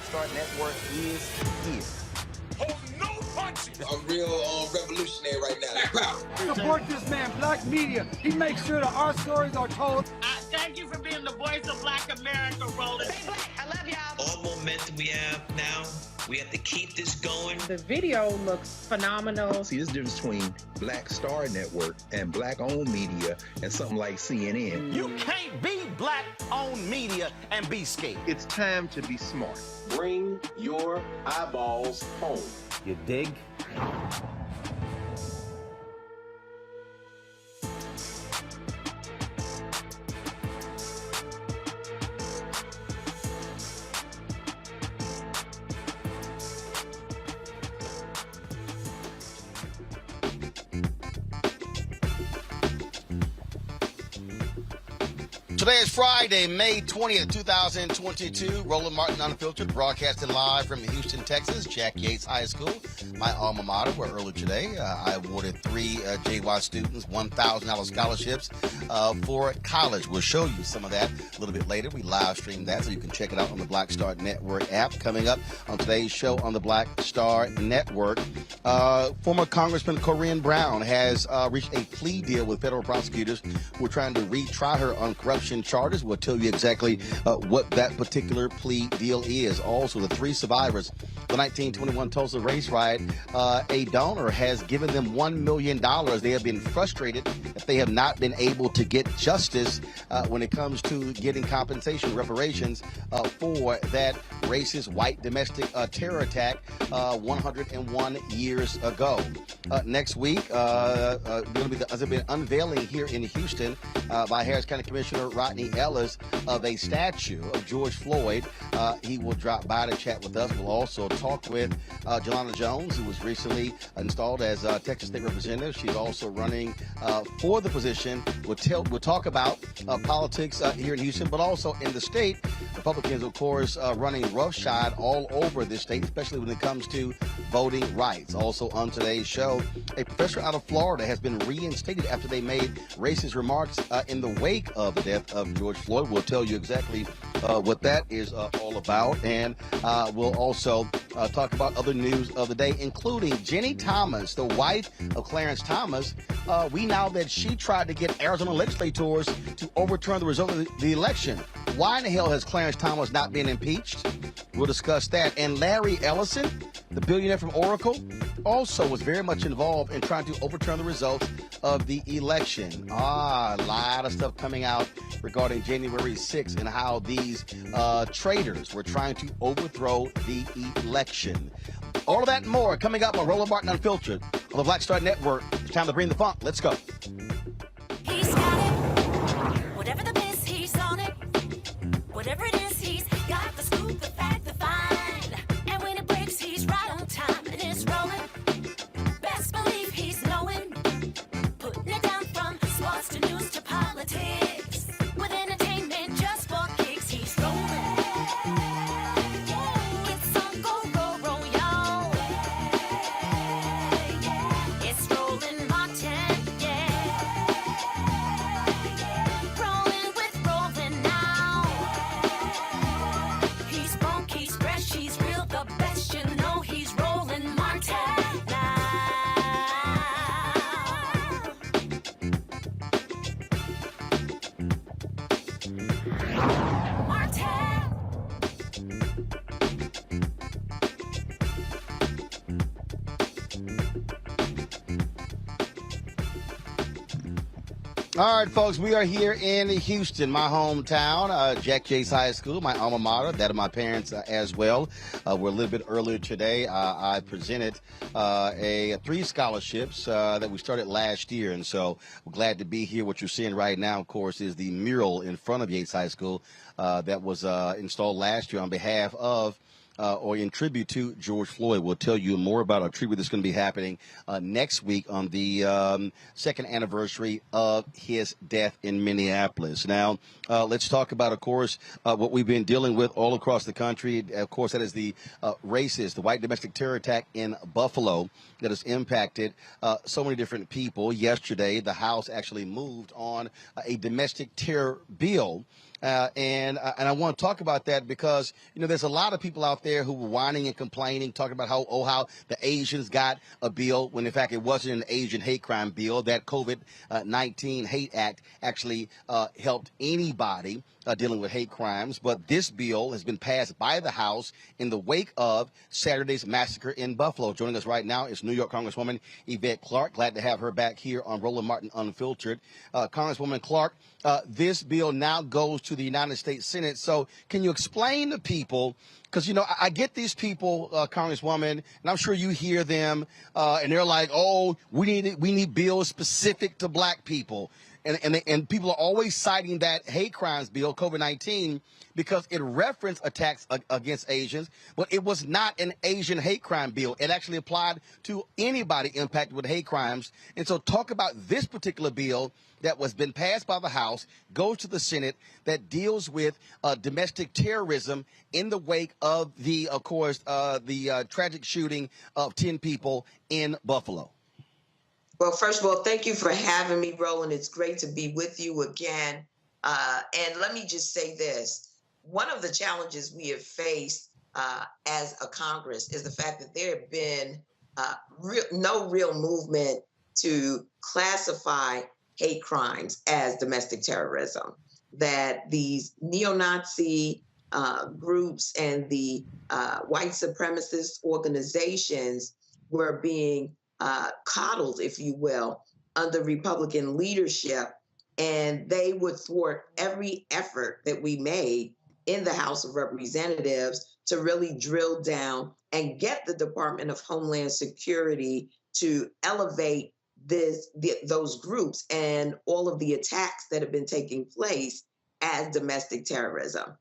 Start Network is here. Hold no punches! I'm real revolutionary right now. Support this man, Black Media. He makes sure that our stories are told. Thank you for being the voice of Black America, Roland. Stay black. I love y'all. All momentum we have now, we have to keep this going. The video looks phenomenal. See, there's a difference between Black Star Network and Black-owned media and something like CNN. You can't be Black-owned media and be scared. It's time to be smart. Bring your eyeballs home. You dig? Today is Friday, May 20th, 2022. Roland Martin Unfiltered, broadcasting live from Houston, Texas, Yakes High School, my alma mater, where earlier today I awarded 3 JY students $1,000 scholarships for college. We'll show you some of that a little bit later. We live stream that, so you can check it out on the Black Star Network app. Coming up on today's show on the Black Star Network, former Congressman Corinne Brown has reached a plea deal with federal prosecutors who are trying to retry her on corruption charges. We'll tell you exactly what that particular plea deal is. Also, the 3 survivors of the 1921 Tulsa race riot, a donor has given them $1 million. They have been frustrated that they have not been able to get justice when it comes to getting compensation, reparations for that racist white domestic terror attack 101 years ago. Next week, there's been unveiling here in Houston by Harris County Commissioner Rodney Ellis of a statue of George Floyd. He will drop by to chat with us. We'll also talk with Jelana Jones, who was recently installed as Texas State Representative. She's also running for the position. We'll talk about politics here in Houston, but also in the state. Republicans, of course, running roughshod all over this state, especially when it comes to voting rights. Also on today's show, a professor out of Florida has been reinstated after they made racist remarks in the wake of the death of George Floyd. We'll tell you exactly what that is all about, and we'll also talk about other news of the day, including Jenny Thomas, the wife of Clarence Thomas. We know that she tried to get Arizona legislators to overturn the result of the election. Why in the hell has Clarence Thomas not been impeached? We'll discuss that. And Larry Ellison, the billionaire from Oracle, also was very much involved in trying to overturn the results of the election. A lot of stuff coming out regarding January 6th and how these traitors were trying to overthrow the election. All of that and more coming up on Roland Martin Unfiltered on the Black Star Network. It's time to bring the funk. Let's go. He's got it. Whatever the miss, he's on it. Whatever it is, he's got the scoop, the fact, the find. And when it breaks, he's right on time and it's rolling. Best believe he's knowing. Putting it down from sports to news to politics. With entertainment just for kicks, he's rolling. It's on go, roll, y'all. It's Roland Martin, yeah. Rolling with Roland now. He's funk, he's fresh, he's real, the best, you know he's Roland Martin now. Martin. All right, folks, we are here in Houston, my hometown, Yakes High School, my alma mater, that of my parents as well. We're a little bit earlier today. I presented 3 scholarships that we started last year, and so we're glad to be here. What you're seeing right now, of course, is the mural in front of Yakes High School that was installed last year on behalf of or in tribute to George Floyd. We'll tell you more about a tribute that's going to be happening next week on the 2nd anniversary of his death in Minneapolis. Now, let's talk about, of course, what we've been dealing with all across the country. Of course, that is the the white domestic terror attack in Buffalo that has impacted so many different people. Yesterday, the House actually moved on a domestic terror bill. And I want to talk about that because, you know, there's a lot of people out there who were whining and complaining, talking about how the Asians got a bill when, in fact, it wasn't an Asian hate crime bill. That COVID-19 Hate Act actually helped anybody dealing with hate crimes. But this bill has been passed by the House in the wake of Saturday's massacre in Buffalo. Joining us right now is New York Congresswoman Yvette Clarke. Glad to have her back here on Roland Martin Unfiltered. Congresswoman Clarke, this bill now goes to the United States Senate. So can you explain to people, because, you know, I get these people, Congresswoman, and I'm sure you hear them, and they're like, oh, we need bills specific to black people. And people are always citing that hate crimes bill, COVID-19, because it referenced attacks against Asians, but it was not an Asian hate crime bill. It actually applied to anybody impacted with hate crimes. And so talk about this particular bill that was been passed by the House, goes to the Senate, that deals with domestic terrorism in the wake of the, of course, the tragic shooting of 10 people in Buffalo. Well, first of all, thank you for having me, Roland. It's great to be with you again. And let me just say this. One of the challenges we have faced as a Congress is the fact that there have been no real movement to classify hate crimes as domestic terrorism, that these neo-Nazi groups and the white supremacist organizations were being coddled, if you will, under Republican leadership, and they would thwart every effort that we made in the House of Representatives to really drill down and get the Department of Homeland Security to elevate those groups and all of the attacks that have been taking place as domestic terrorism.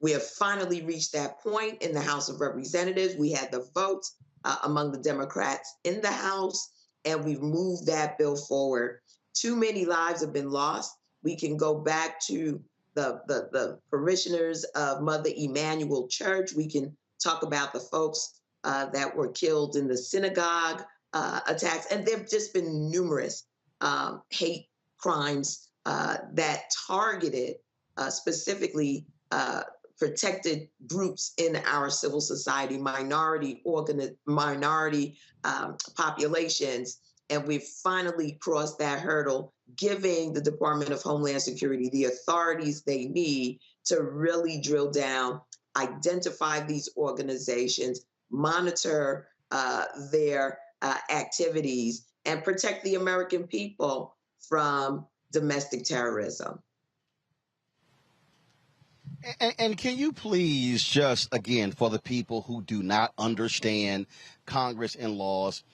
We have finally reached that point in the House of Representatives. We had the votes among the Democrats in the House, and we've moved that bill forward. Too many lives have been lost. We can go back to the parishioners of Mother Emanuel Church. We can talk about the folks that were killed in the synagogue attacks. And there have just been numerous hate crimes that targeted specifically protected groups in our civil society, minority populations. And we've finally crossed that hurdle, giving the Department of Homeland Security the authorities they need to really drill down, identify these organizations, monitor their activities, and protect the American people from domestic terrorism. And can you please just, again, for the people who do not understand Congress and laws,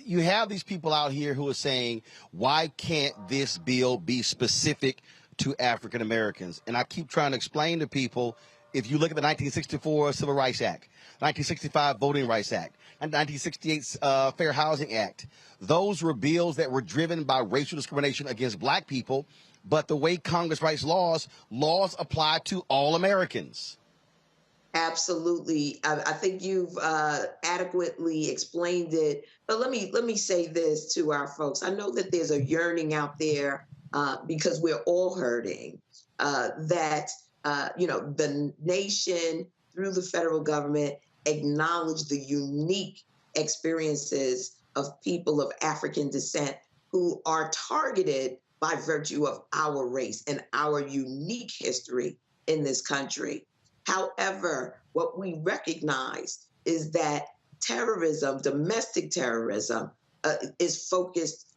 you have these people out here who are saying, why can't this bill be specific to African Americans? And I keep trying to explain to people, if you look at the 1964 Civil Rights Act, 1965 Voting Rights Act, and 1968 Fair Housing Act, those were bills that were driven by racial discrimination against black people. But the way Congress writes laws apply to all Americans. Absolutely. I think you've adequately explained it. But let me say this to our folks. I know that there's a yearning out there because we're all hurting, that the nation through the federal government acknowledge the unique experiences of people of African descent who are targeted by virtue of our race and our unique history in this country. However, what we recognize is that terrorism, domestic terrorism, is focused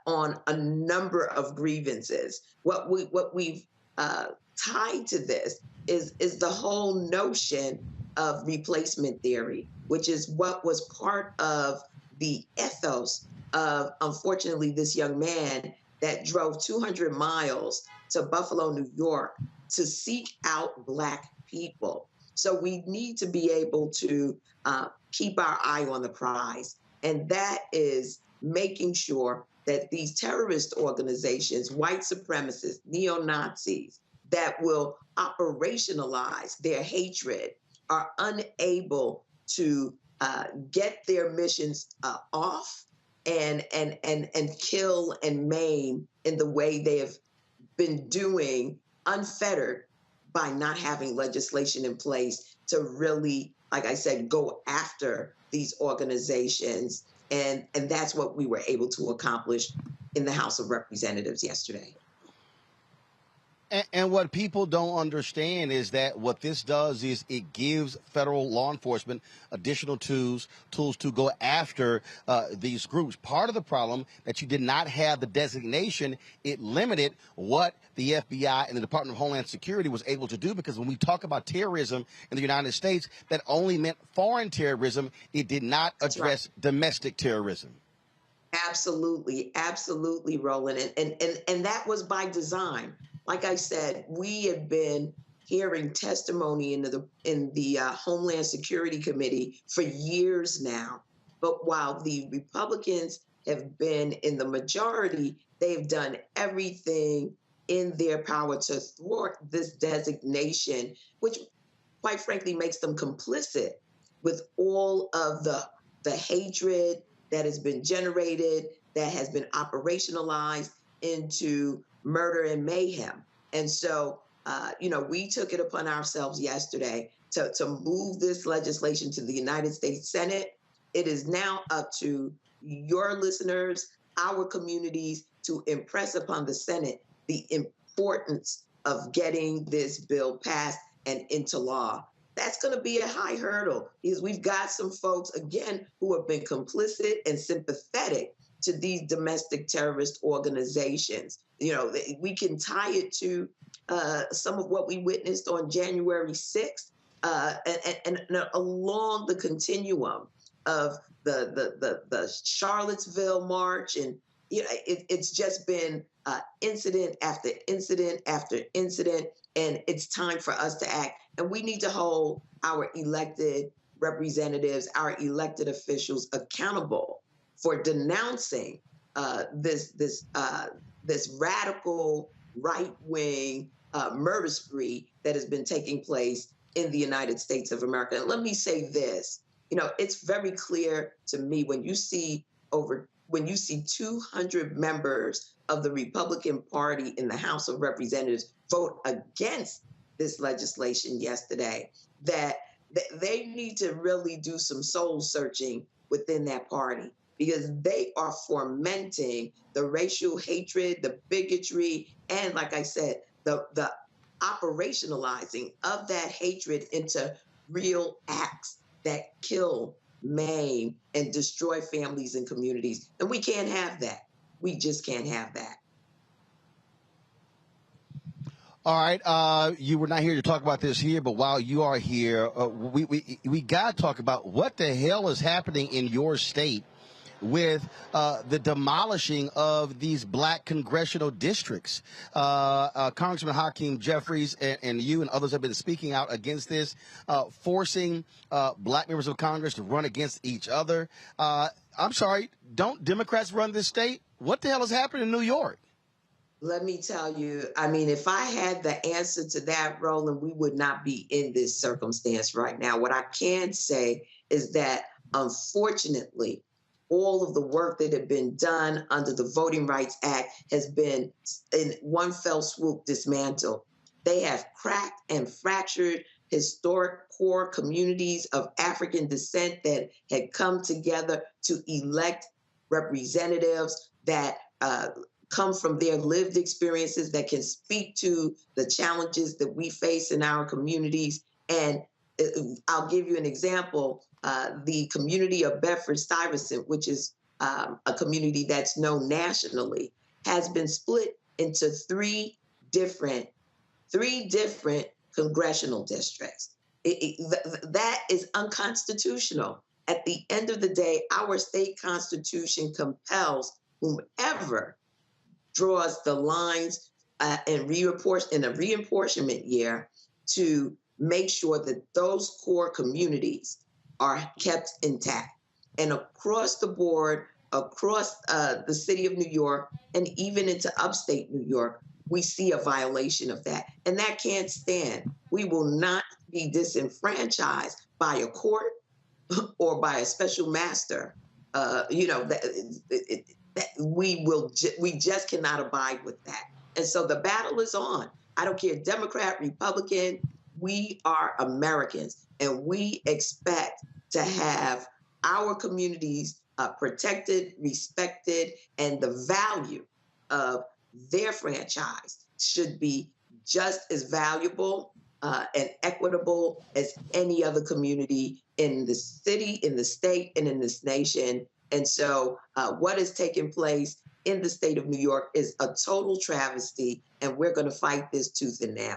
on a number of grievances. What we've tied to this is the whole notion of replacement theory, which is what was part of the ethos of, unfortunately, this young man that drove 200 miles to Buffalo, New York, to seek out Black people. So we need to be able to keep our eye on the prize. And that is making sure that these terrorist organizations, white supremacists, neo-Nazis, that will operationalize their hatred are unable to get their missions off and kill and maim in the way they have been doing, unfettered by not having legislation in place to really, like I said, go after these organizations. And that's what we were able to accomplish in the House of Representatives yesterday. And what people don't understand is that what this does is it gives federal law enforcement additional tools to go after these groups. Part of the problem that you did not have the designation, it limited what the FBI and the Department of Homeland Security was able to do, because when we talk about terrorism in the United States, that only meant foreign terrorism. It did not address domestic terrorism. Absolutely, absolutely, Roland. And that was by design. Like I said, we have been hearing testimony in the Homeland Security Committee for years now. But while the Republicans have been in the majority, they've done everything in their power to thwart this designation, which quite frankly makes them complicit with all of the hatred that has been generated, that has been operationalized into murder and mayhem. And so, we took it upon ourselves yesterday to move this legislation to the United States Senate. It is now up to your listeners, our communities, to impress upon the Senate the importance of getting this bill passed and into law. That's going to be a high hurdle because we've got some folks, again, who have been complicit and sympathetic to these domestic terrorist organizations. We can tie it to some of what we witnessed on January 6th and along the continuum of the Charlottesville march. And it's just been incident after incident after incident, and it's time for us to act. And we need to hold our elected representatives, our elected officials accountable for denouncing this radical right-wing murder spree that has been taking place in the United States of America. And let me say this, it's very clear to me when you see 200 members of the Republican Party in the House of Representatives vote against this legislation yesterday, that they need to really do some soul searching within that party, because they are fomenting the racial hatred, the bigotry, and like I said, the operationalizing of that hatred into real acts that kill, maim, and destroy families and communities. And we can't have that. We just can't have that. All right, you were not here to talk about this here, but while you are here, we got to talk about what the hell is happening in your state with the demolishing of these black congressional districts. Congressman Hakeem Jeffries and you and others have been speaking out against this, forcing black members of Congress to run against each other. I'm sorry, don't Democrats run this state? What the hell is happening in New York? Let me tell you, if I had the answer to that, Roland, we would not be in this circumstance right now. What I can say is that, unfortunately, all of the work that had been done under the Voting Rights Act has been, in one fell swoop, dismantled. They have cracked and fractured historic core communities of African descent that had come together to elect representatives that come from their lived experiences, that can speak to the challenges that we face in our communities. And I'll give you an example. The community of Bedford-Stuyvesant, which is a community that's known nationally, has been split into three different congressional districts. That is unconstitutional. At the end of the day, our state constitution compels whomever draws the lines in a reapportionment year to make sure that those core communities are kept intact. And across the board, across the city of New York, and even into upstate New York, we see a violation of that. And that can't stand. We will not be disenfranchised by a court or by a special master. We just cannot abide with that. And so the battle is on. I don't care, Democrat, Republican, we are Americans, and we expect to have our communities protected, respected, and the value of their franchise should be just as valuable and equitable as any other community in the city, in the state, and in this nation. And so what has taken place in the state of New York is a total travesty, and we're going to fight this tooth and nail.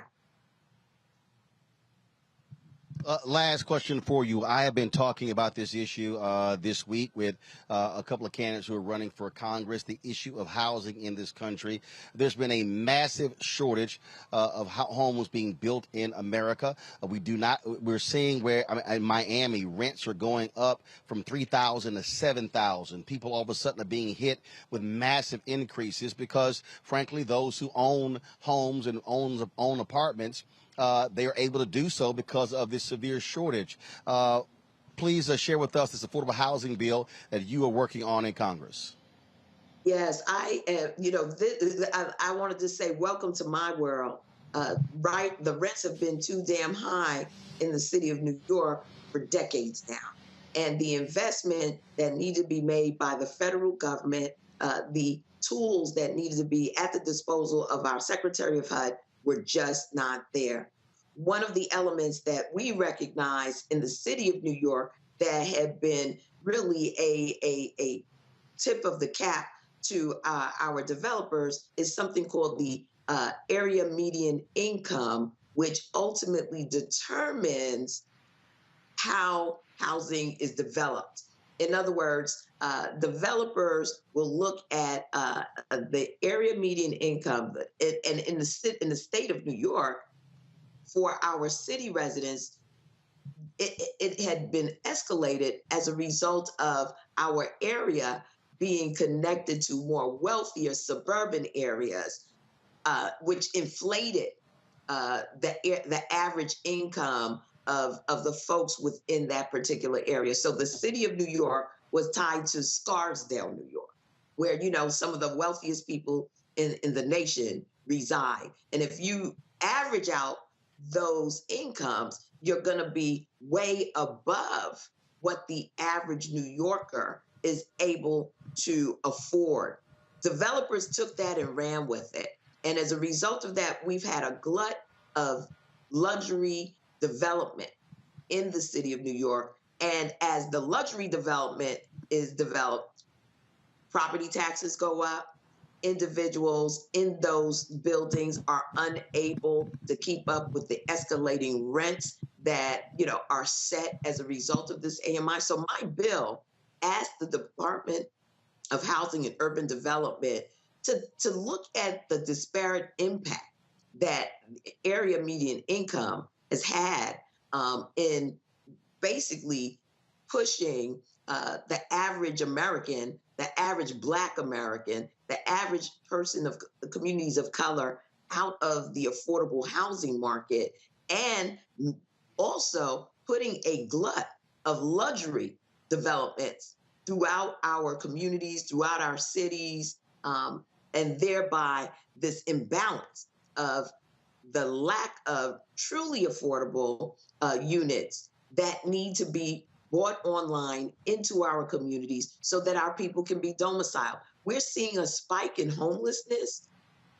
Last question for you. I have been talking about this issue this week with a couple of candidates who are running for Congress, the issue of housing in this country. There's been a massive shortage of homes being built in America. We're seeing where in Miami, rents are going up from $3,000 to $7,000. People all of a sudden are being hit with massive increases because, frankly, those who own homes and own apartments, they are able to do so because of this severe shortage. Please share with us this affordable housing bill that you are working on in Congress. Yes, I am. I wanted to say, welcome to my world. Right, the rents have been too damn high in the city of New York for decades now, and the investment that needed to be made by the federal government, the tools that needed to be at the disposal of our Secretary of HUD were just not there. One of the elements that we recognize in the city of New York that had been really a tip of the cap to our developers is something called the area median income, which ultimately determines how housing is developed. In other words, developers will look at the area median income, and in the state of New York, for our city residents, it had been escalated as a result of our area being connected to more wealthier suburban areas, which inflated the average income of the folks within that particular area. So the city of New York was tied to Scarsdale, New York, where, some of the wealthiest people in the nation reside. And if you average out those incomes, you're going to be way above what the average New Yorker is able to afford. Developers took that and ran with it. And as a result of that, we've had a glut of luxury development in the city of New York. And as the luxury development is developed, property taxes go up. Individuals in those buildings are unable to keep up with the escalating rents that are set as a result of this AMI. So my bill asked the Department of Housing and Urban Development to look at the disparate impact that area median income has had in basically pushing the average American, the average Black American, the average person of the communities of color out of the affordable housing market, and also putting a glut of luxury developments throughout our communities, throughout our cities, and thereby this imbalance of the lack of truly affordable units that need to be brought online into our communities so that our people can be domiciled. We're seeing a spike in homelessness,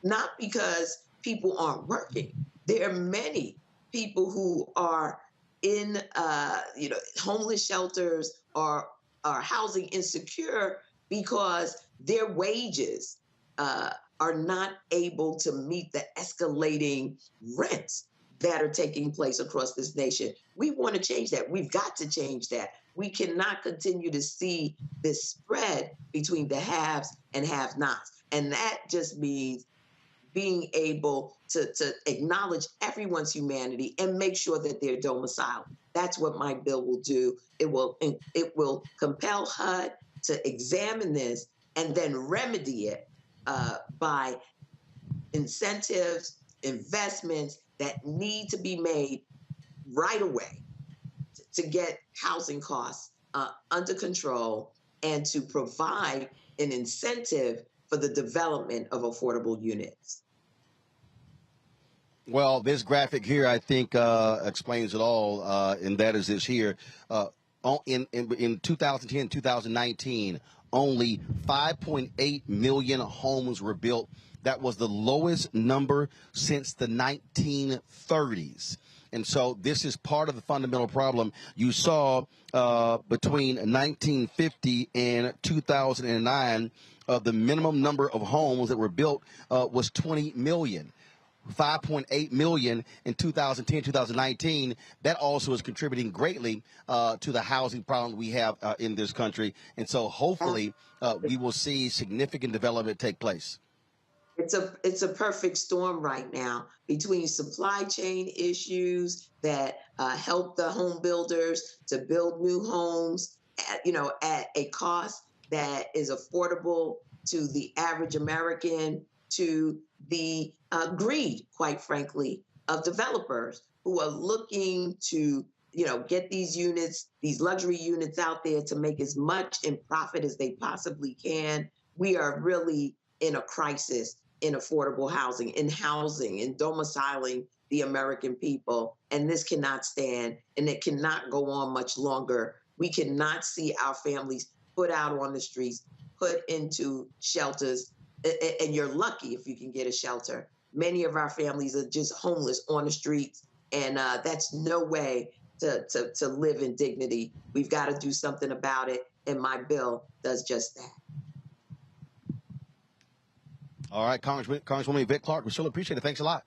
not because people aren't working. There are many people who are in, homeless shelters or are housing insecure because their wages are not able to meet the escalating rents that are taking place across this nation. We want to change that. We've got to change that. We cannot continue to see this spread between the haves and have-nots. And that just means being able to acknowledge everyone's humanity and make sure that they're domiciled. That's what my bill will do. It will compel HUD to examine this and then remedy it by incentives, investments that need to be made right away to get housing costs under control and to provide an incentive for the development of affordable units. Well, this graphic here, I think, explains it all, and that is this here. In 2010, 2019, only 5.8 million homes were built. That was the lowest number since the 1930s. And so this is part of the fundamental problem. You saw between 1950 and 2009, the minimum number of homes that were built was 20 million. 5.8 million in 2010, 2019. That also is contributing greatly to the housing problem we have in this country. And so hopefully we will see significant development take place. It's a perfect storm right now between supply chain issues that help the home builders to build new homes at a cost that is affordable to the average American, to the greed, quite frankly, of developers who are looking to get these units, these luxury units out there to make as much in profit as they possibly can. We are really in a crisis in affordable housing, in domiciling the American people. And this cannot stand, and it cannot go on much longer. We cannot see our families put out on the streets, put into shelters, and you're lucky if you can get a shelter. Many of our families are just homeless on the streets, and that's no way to live in dignity. We've got to do something about it, and my bill does just that. All right, Congresswoman Yvette Clarke, we still appreciate it. Thanks a lot.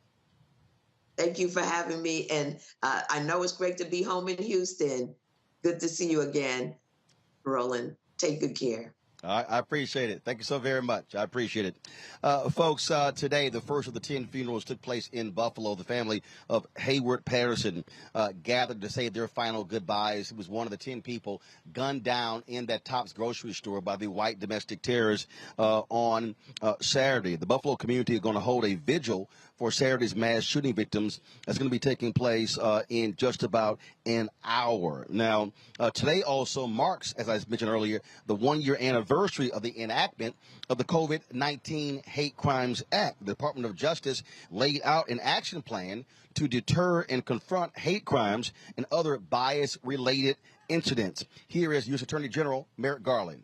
Thank you for having me. And I know it's great to be home in Houston. Good to see you again, Roland. Take good care. I appreciate it. Thank you so very much. I appreciate it. Folks, today, the first of the 10 funerals took place in Buffalo. The family of Hayward Patterson gathered to say their final goodbyes. He was one of the 10 people gunned down in that Tops grocery store by the white domestic terrorists on Saturday. The Buffalo community is going to hold a vigil for Saturday's mass shooting victims. That's going to be taking place in just about an hour. Now, today also marks, as I mentioned earlier, the one-year anniversary of the enactment of the COVID-19 Hate Crimes Act. The Department of Justice laid out an action plan to deter and confront hate crimes and other bias-related incidents. Here is U.S. Attorney General Merrick Garland.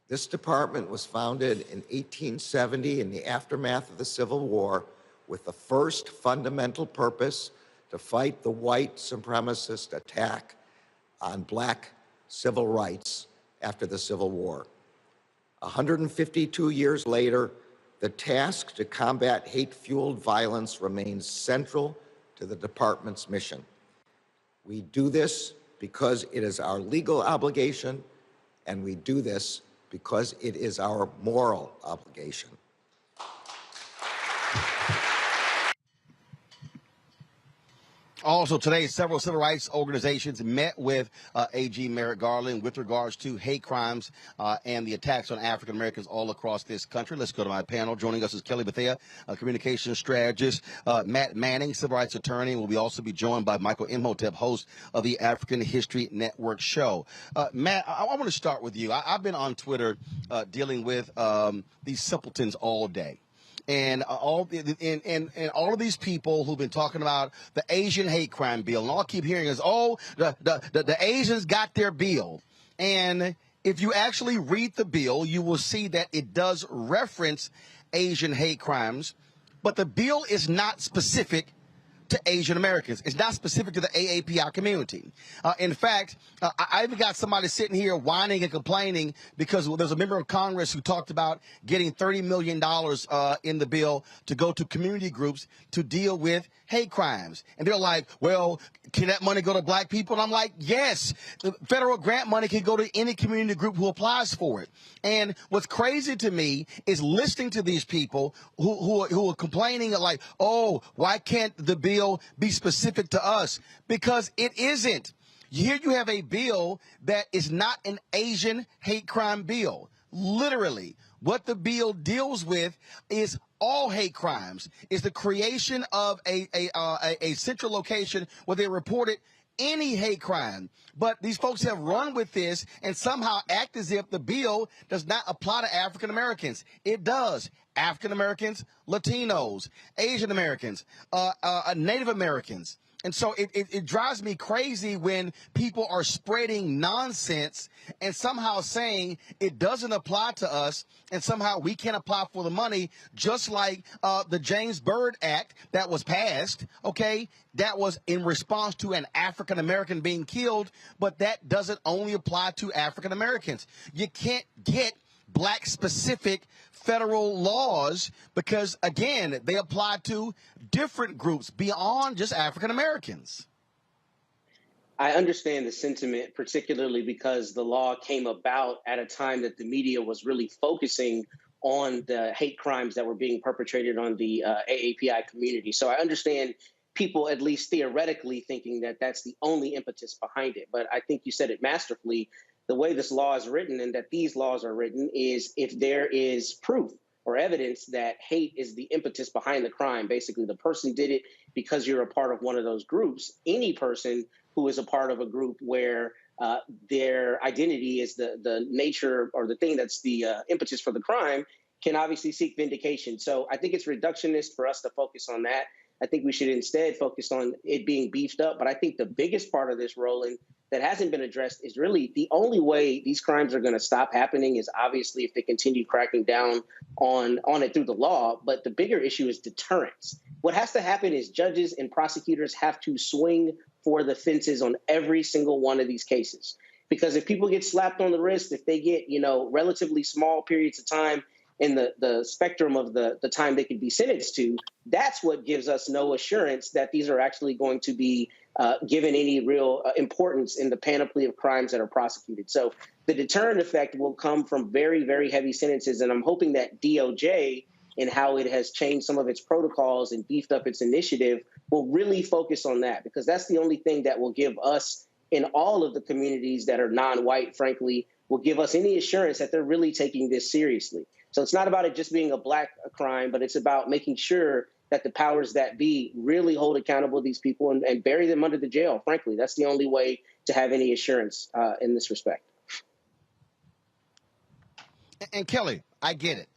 This department was founded in 1870 in the aftermath of the Civil War with the first fundamental purpose to fight the white supremacist attack on black civil rights after the Civil War. 152 years later, the task to combat hate-fueled violence remains central to the department's mission. We do this because it is our legal obligation, and we do this because it is our moral obligation. Also today, several civil rights organizations met with AG Merrick Garland with regards to hate crimes and the attacks on African Americans all across this country. Let's go to my panel. Joining us is Kelly Bethea, a communications strategist, Matt Manning, civil rights attorney. We'll also be joined by Michael Imhotep, host of the African History Network show. Matt, I want to start with you. I've been on Twitter dealing with these simpletons all day. And all of these people who've been talking about the Asian hate crime bill, and all I keep hearing is, oh, the Asians got their bill. And if you actually read the bill, you will see that it does reference Asian hate crimes, but the bill is not specific to Asian Americans. It's not specific to the AAPI community. In fact, I even got somebody sitting here whining and complaining because there's a member of Congress who talked about getting $30 million in the bill to go to community groups to deal with hate crimes. And they're like, well, can that money go to black people? And I'm like, yes, the federal grant money can go to any community group who applies for it. And what's crazy to me is listening to these people who are complaining like, oh, why can't the bill be specific to us? Because it isn't. Here you have a bill that is not an Asian hate crime bill. Literally, what the bill deals with is all hate crimes. Is the creation of a central location where they reported any hate crime. But these folks have run with this and somehow act as if the bill does not apply to African Americans. It does. African Americans, Latinos, Asian Americans, Native Americans. And so it drives me crazy when people are spreading nonsense and somehow saying it doesn't apply to us and somehow we can't apply for the money, just like the James Byrd Act that was passed, okay? That was in response to an African American being killed, but that doesn't only apply to African Americans. You can't get black specific federal laws because, again, they apply to different groups beyond just African Americans. I understand the sentiment, particularly because the law came about at a time that the media was really focusing on the hate crimes that were being perpetrated on the AAPI community. So I understand people, at least theoretically, thinking that that's the only impetus behind it. But I think you said it masterfully. The way this law is written and that these laws are written is if there is proof or evidence that hate is the impetus behind the crime, basically the person did it because you're a part of one of those groups, any person who is a part of a group where their identity is the nature or the thing that's the impetus for the crime can obviously seek vindication. So I think it's reductionist for us to focus on that. I think we should instead focus on it being beefed up. But I think the biggest part of this, Roland, that hasn't been addressed is really the only way these crimes are going to stop happening is obviously if they continue cracking down on it through the law. But the bigger issue is deterrence. What has to happen is judges and prosecutors have to swing for the fences on every single one of these cases. Because if people get slapped on the wrist, if they get, relatively small periods of time in the spectrum of the time they could be sentenced to, that's what gives us no assurance that these are actually going to be given any real importance in the panoply of crimes that are prosecuted. So the deterrent effect will come from very, very heavy sentences. And I'm hoping that DOJ and how it has changed some of its protocols and beefed up its initiative will really focus on that, because that's the only thing that will give us in all of the communities that are non-white, frankly, will give us any assurance that they're really taking this seriously. So it's not about it just being a black crime, but it's about making sure that the powers that be really hold accountable these people and bury them under the jail. Frankly, that's the only way to have any assurance in this respect. And Kelly, I get it.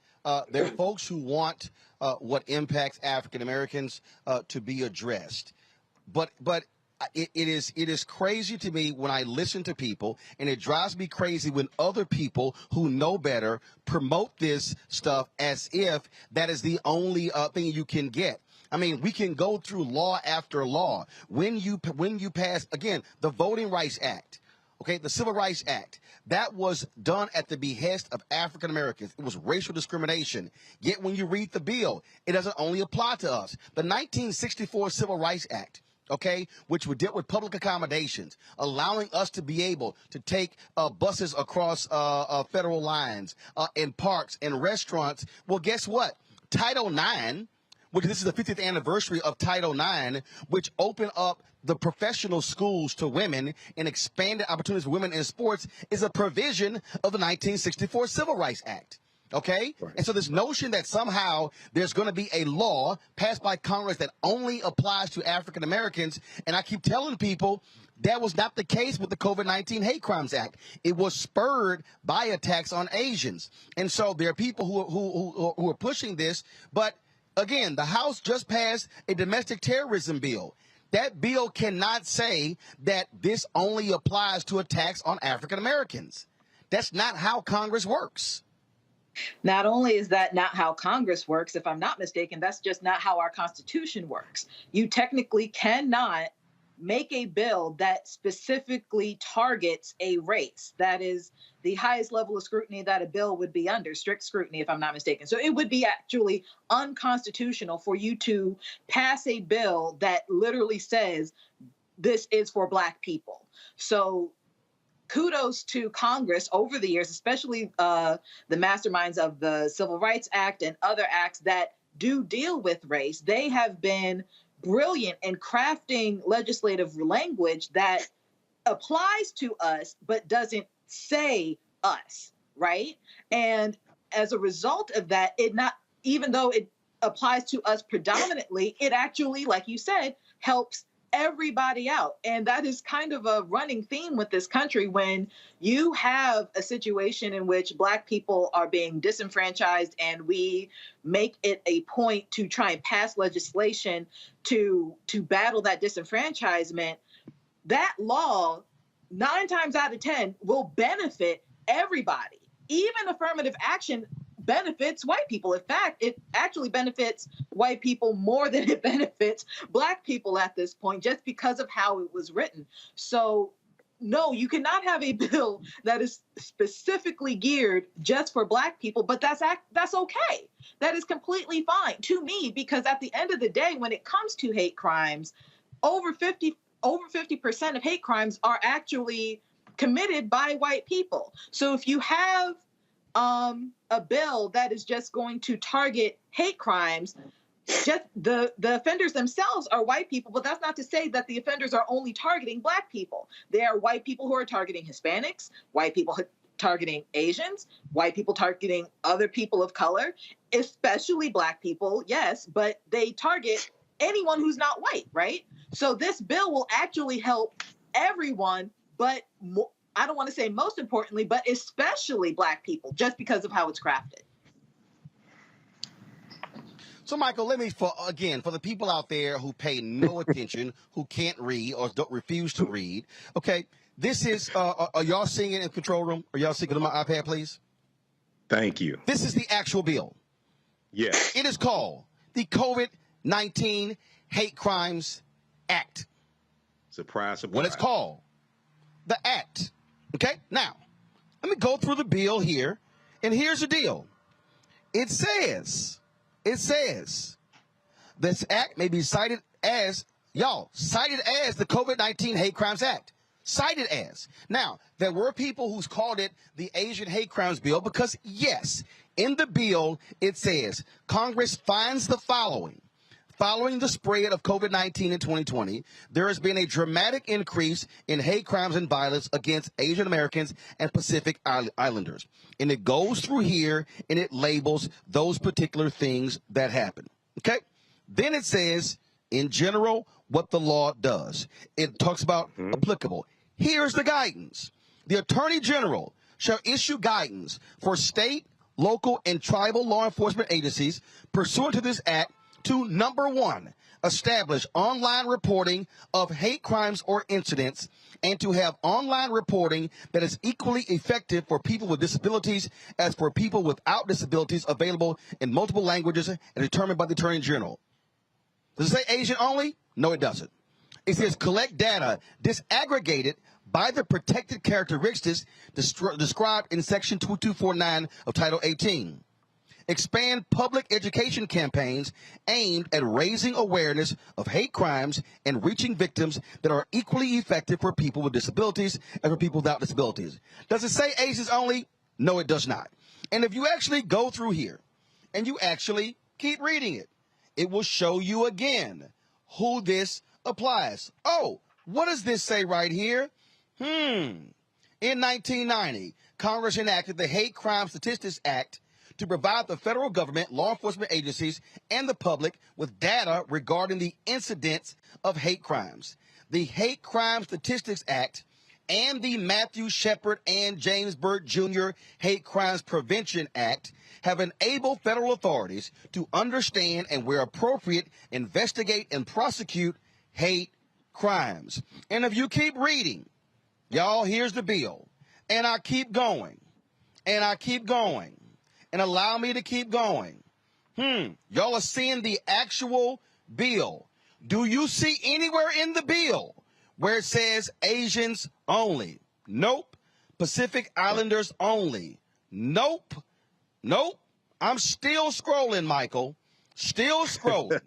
There are folks who want what impacts African Americans to be addressed, but it is crazy to me when I listen to people, and it drives me crazy when other people who know better promote this stuff as if that is the only thing you can get. I mean, we can go through law after law. When you pass, again, the Voting Rights Act, okay, the Civil Rights Act, that was done at the behest of African Americans. It was racial discrimination. Yet when you read the bill, it doesn't only apply to us. The 1964 Civil Rights Act, okay, which would deal with public accommodations, allowing us to be able to take buses across federal lines in parks and restaurants. Well, guess what? Title IX, which this is the 50th anniversary of Title IX, which opened up the professional schools to women and expanded opportunities for women in sports, is a provision of the 1964 Civil Rights Act. Okay? Right. And so this notion that somehow there's going to be a law passed by Congress that only applies to African Americans, and I keep telling people that was not the case with the COVID-19 Hate Crimes Act. It was spurred by attacks on Asians. And so there are people who are pushing this, but again, the House just passed a domestic terrorism bill. That bill cannot say that this only applies to attacks on African Americans. That's not how Congress works. Not only is that not how Congress works, if I'm not mistaken, that's just not how our Constitution works. You technically cannot make a bill that specifically targets a race. That is the highest level of scrutiny that a bill would be under, strict scrutiny, if I'm not mistaken. So it would be actually unconstitutional for you to pass a bill that literally says this is for Black people. So kudos to Congress over the years, especially the masterminds of the Civil Rights Act and other acts that do deal with race. They have been brilliant in crafting legislative language that applies to us, but doesn't say us, right? And as a result of that, even though it applies to us predominantly, it actually, like you said, helps everybody out. And that is kind of a running theme with this country when you have a situation in which Black people are being disenfranchised and we make it a point to try and pass legislation to battle that disenfranchisement. That law, 9 times out of 10, will benefit everybody. Even affirmative action benefits white people. In fact, it actually benefits white people more than it benefits Black people at this point, just because of how it was written. So no, you cannot have a bill that is specifically geared just for Black people, but that's okay. That is completely fine to me, because at the end of the day, when it comes to hate crimes, over 50% of hate crimes are actually committed by white people. So if you have a bill that is just going to target hate crimes, just the offenders themselves are white people, but that's not to say that the offenders are only targeting Black people. There are white people who are targeting Hispanics, white people targeting Asians, white people targeting other people of color, especially Black people, yes, but they target anyone who's not white, right? So this bill will actually help everyone, but I don't want to say most importantly, but especially Black people, just because of how it's crafted. So, Michael, let me, for the people out there who pay no attention, who can't read or refuse to read, okay, this is, are y'all seeing it in the control room? Are y'all seeing it on my iPad, please? Thank you. This is the actual bill. Yes. It is called the COVID-19 Hate Crimes Act. Surprise, surprise. What it's called. The Act. Okay? Now, let me go through the bill here, and here's the deal. It says this act may be cited as the COVID-19 Hate Crimes Act. Cited as. Now, there were people who's called it the Asian Hate Crimes Bill because, yes, in the bill it says Congress finds the following. Following the spread of COVID-19 in 2020, there has been a dramatic increase in hate crimes and violence against Asian Americans and Pacific Islanders. And it goes through here and it labels those particular things that happen. Okay? Then it says, in general, what the law does. It talks about applicable. Here's the guidance. The Attorney General shall issue guidance for state, local, and tribal law enforcement agencies pursuant to this act to, number one, establish online reporting of hate crimes or incidents, and to have online reporting that is equally effective for people with disabilities as for people without disabilities, available in multiple languages and determined by the Attorney General. Does it say Asian only? No, it doesn't. It says collect data disaggregated by the protected characteristics described in Section 2249 of Title 18. Expand public education campaigns aimed at raising awareness of hate crimes and reaching victims that are equally effective for people with disabilities and for people without disabilities. Does it say Asians only? No, it does not. And if you actually go through here and you actually keep reading it, it will show you again who this applies. Oh, what does this say right here? In 1990, Congress enacted the Hate Crime Statistics Act to provide the federal government, law enforcement agencies, and the public with data regarding the incidents of hate crimes. The Hate Crime Statistics Act and the Matthew Shepard and James Byrd Jr. Hate Crimes Prevention Act have enabled federal authorities to understand and, where appropriate, investigate and prosecute hate crimes. And if you keep reading, y'all, here's the bill. And I keep going. And I keep going. And allow me to keep going. Y'all are seeing the actual bill. Do you see anywhere in the bill where it says Asians only? Nope. Pacific Islanders only? Nope. Nope. I'm still scrolling, Michael. Still scrolling.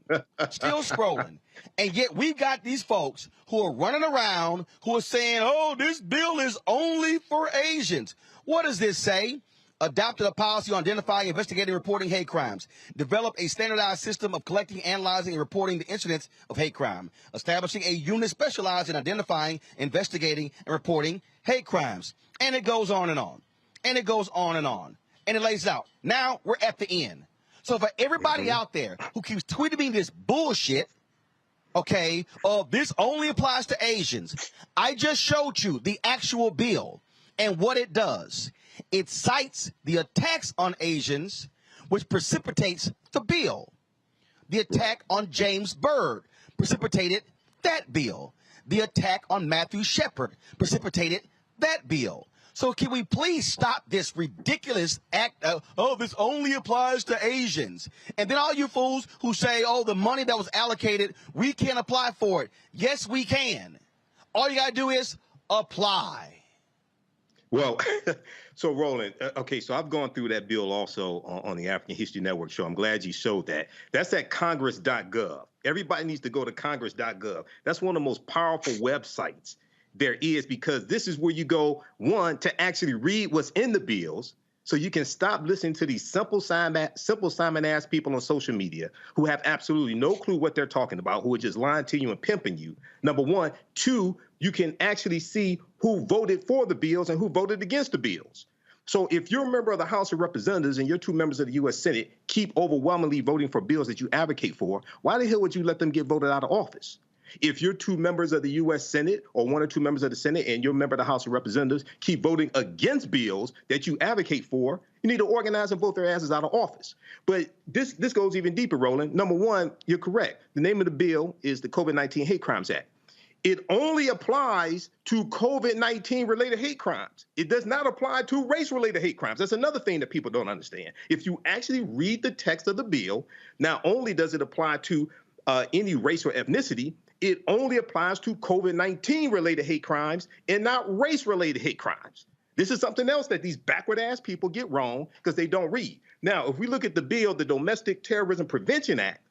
Still scrolling. And yet we got these folks who are running around who are saying, oh, this bill is only for Asians. What does this say? Adopted a policy on identifying, investigating, reporting hate crimes. Develop a standardized system of collecting, analyzing, and reporting the incidents of hate crime. Establishing a unit specialized in identifying, investigating, and reporting hate crimes. And it goes on and on. And it goes on and on. And it lays out. Now we're at the end. So for everybody out there who keeps tweeting me this bullshit, okay, this only applies to Asians, I just showed you the actual bill and what it does. It cites the attacks on Asians, which precipitates the bill. The attack on James Byrd precipitated that bill. The attack on Matthew Shepard precipitated that bill. So can we please stop this ridiculous act of, oh, this only applies to Asians. And then all you fools who say, oh, the money that was allocated, we can't apply for it. Yes, we can. All you got to do is apply? Well, so Roland, okay, so I've gone through that bill also on the African History Network show. I'm glad you showed that. That's at congress.gov. Everybody needs to go to congress.gov. That's one of the most powerful websites there is, because this is where you go, one, to actually read what's in the bills, so you can stop listening to these simple Simon ass people on social media who have absolutely no clue what they're talking about, who are just lying to you and pimping you. Number one. Two, you can actually see who voted for the bills and who voted against the bills. So if you're a member of the House of Representatives and you're 2 members of the U.S. Senate keep overwhelmingly voting for bills that you advocate for, why the hell would you let them get voted out of office? If you're 2 members of the U.S. Senate or 1 or 2 members of the Senate and you're a member of the House of Representatives keep voting against bills that you advocate for, you need to organize and vote their asses out of office. But this goes even deeper, Roland. Number one, you're correct. The name of the bill is the COVID-19 Hate Crimes Act. It only applies to COVID-19 related hate crimes. It does not apply to race-related hate crimes. That's another thing that people don't understand. If you actually read the text of the bill, not only does it apply to any race or ethnicity, it only applies to COVID-19 related hate crimes and not race-related hate crimes. This is something else that these backward-ass people get wrong because they don't read. Now, if we look at the bill, the Domestic Terrorism Prevention Act,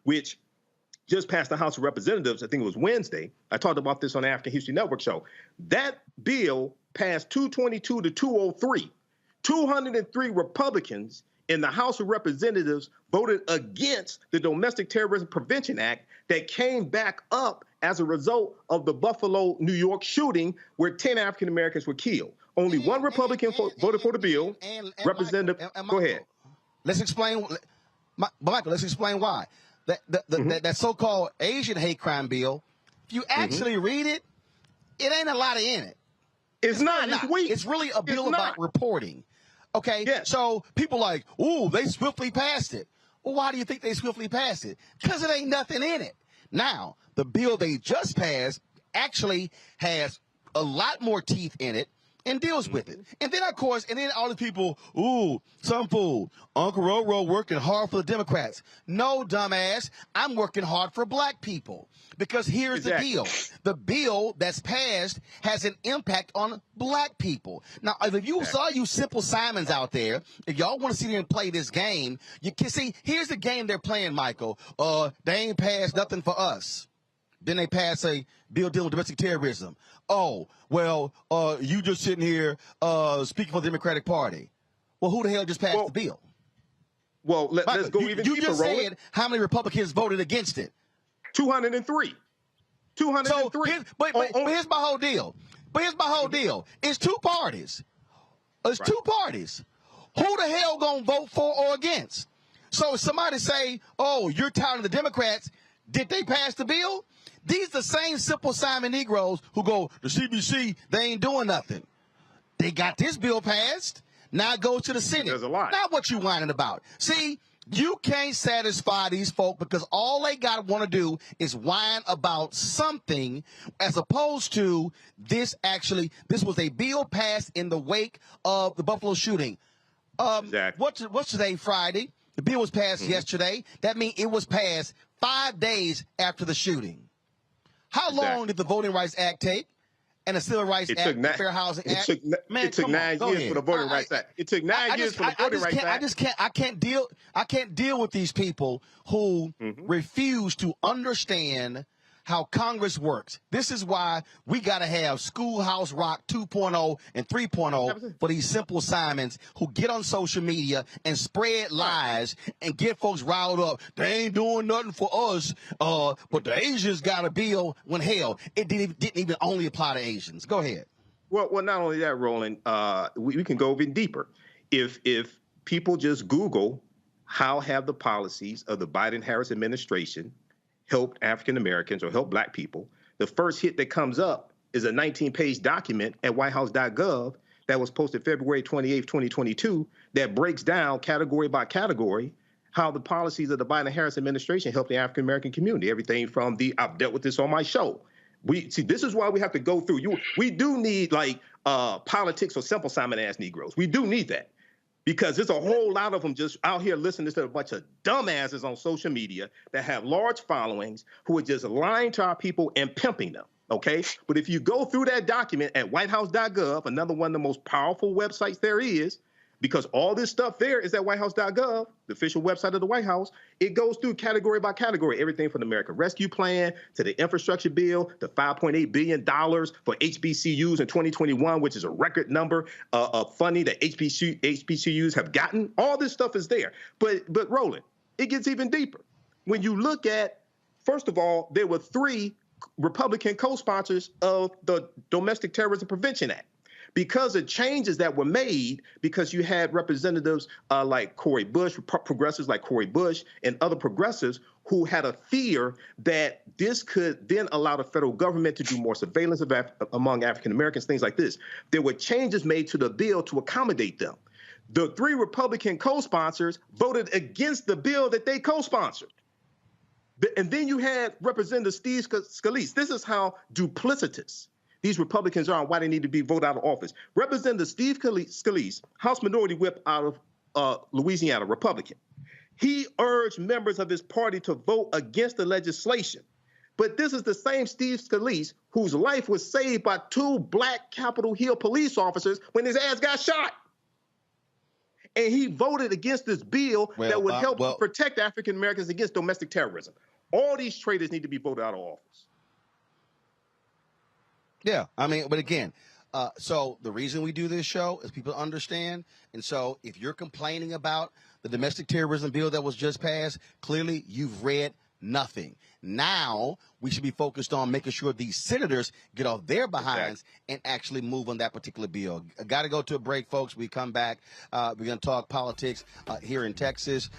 which just passed the House of Representatives, I think it was Wednesday. I talked about this on the African History Network show. That bill passed 222 to 203. 203 Republicans in the House of Representatives voted against the Domestic Terrorism Prevention Act that came back up as a result of the Buffalo, New York shooting where 10 African Americans were killed. Only one Republican voted for the bill. Representative, go ahead. Let's explain, Michael, let's explain why. That so-called Asian hate crime bill, if you actually read it, it ain't a lot in it. It's not. It's weak. It's really a bill about reporting. Okay? Yes. So people like, ooh, they swiftly passed it. Well, why do you think they swiftly passed it? Because it ain't nothing in it. Now, the bill they just passed actually has a lot more teeth in it and deals with it. And then, of course, and then all the people, ooh, some fool, Uncle Roro working hard for the Democrats. No, dumbass, I'm working hard for black people. Because here's the deal. The bill that's passed has an impact on black people. Now, if you saw you simple Simons out there, if y'all want to see them play this game, you can see, here's the game they're playing, Michael. They ain't passed nothing for us. Then they pass a bill dealing with domestic terrorism. Oh, well, you just sitting here speaking for the Democratic Party. Well, who the hell just passed the bill? Well, let's go even deeper, You just Roland. said how many Republicans voted against it. 203. 203. So but here's my whole deal. It's 2 parties. It's 2 parties. Who the hell gonna vote for or against? So if somebody say, oh, you're tired of the Democrats, did they pass the bill? These are the same simple Simon Negroes who go, the CBC, they ain't doing nothing. They got this bill passed. Now it goes to the Senate. There's a lot. Not what you whining about. See, you can't satisfy these folk because all they got to want to do is whine about something as opposed to this was a bill passed in the wake of the Buffalo shooting. Exactly. What's today, Friday? The bill was passed yesterday. That means it was passed 5 days after the shooting. How long did the Voting Rights Act take? And the Civil Rights Act, the Fair Housing Act? It took 9 years for the Voting Rights Act. It took 9 years for the Voting Rights Act. I can't deal with these people who refuse to understand how Congress works. This is why we got to have Schoolhouse Rock 2.0 and 3.0 for these simple Simons who get on social media and spread lies and get folks riled up. They ain't doing nothing for us, but the Asians got a bill when hell, it didn't even only apply to Asians. Go ahead. Well, not only that, Roland, we can go even deeper. If people just Google how have the policies of the Biden-Harris administration help African Americans or help black people, the first hit that comes up is a 19-page document at whitehouse.gov that was posted February 28, 2022, that breaks down category by category how the policies of the Biden-Harris administration help the African American community. Everything from I've dealt with this on my show. This is why we have to go through. We do need politics for simple Simon-ass Negroes. We do need that. Because there's a whole lot of them just out here listening to a bunch of dumbasses on social media that have large followings who are just lying to our people and pimping them. Okay, but if you go through that document at whitehouse.gov, another one of the most powerful websites there is, because all this stuff there is at whitehouse.gov, the official website of the White House. It goes through category by category, everything from the American Rescue Plan to the infrastructure bill, the $5.8 billion for HBCUs in 2021, which is a record number of funding that HBCUs have gotten. All this stuff is there. But Roland, it gets even deeper. When you look at, first of all, there were 3 Republican co-sponsors of the Domestic Terrorism Prevention Act. Because of changes that were made, because you had representatives like Cori Bush, progressives like Cori Bush, and other progressives who had a fear that this could then allow the federal government to do more surveillance among African Americans, things like this. There were changes made to the bill to accommodate them. The 3 Republican co-sponsors voted against the bill that they co-sponsored. And then you had Representative Steve Scalise. This is how duplicitous these Republicans are and why they need to be voted out of office. Representative Steve Scalise, House Minority Whip out of Louisiana, Republican. He urged members of his party to vote against the legislation. But this is the same Steve Scalise whose life was saved by 2 black Capitol Hill police officers when his ass got shot. And he voted against this bill that would help protect African Americans against domestic terrorism. All these traitors need to be voted out of office. Yeah, I mean, but again, so the reason we do this show is people understand. And so if you're complaining about the domestic terrorism bill that was just passed, clearly you've read nothing. Now we should be focused on making sure these senators get off their behinds and actually move on that particular bill. Got to go to a break, folks. We come back. We're going to talk politics here in Texas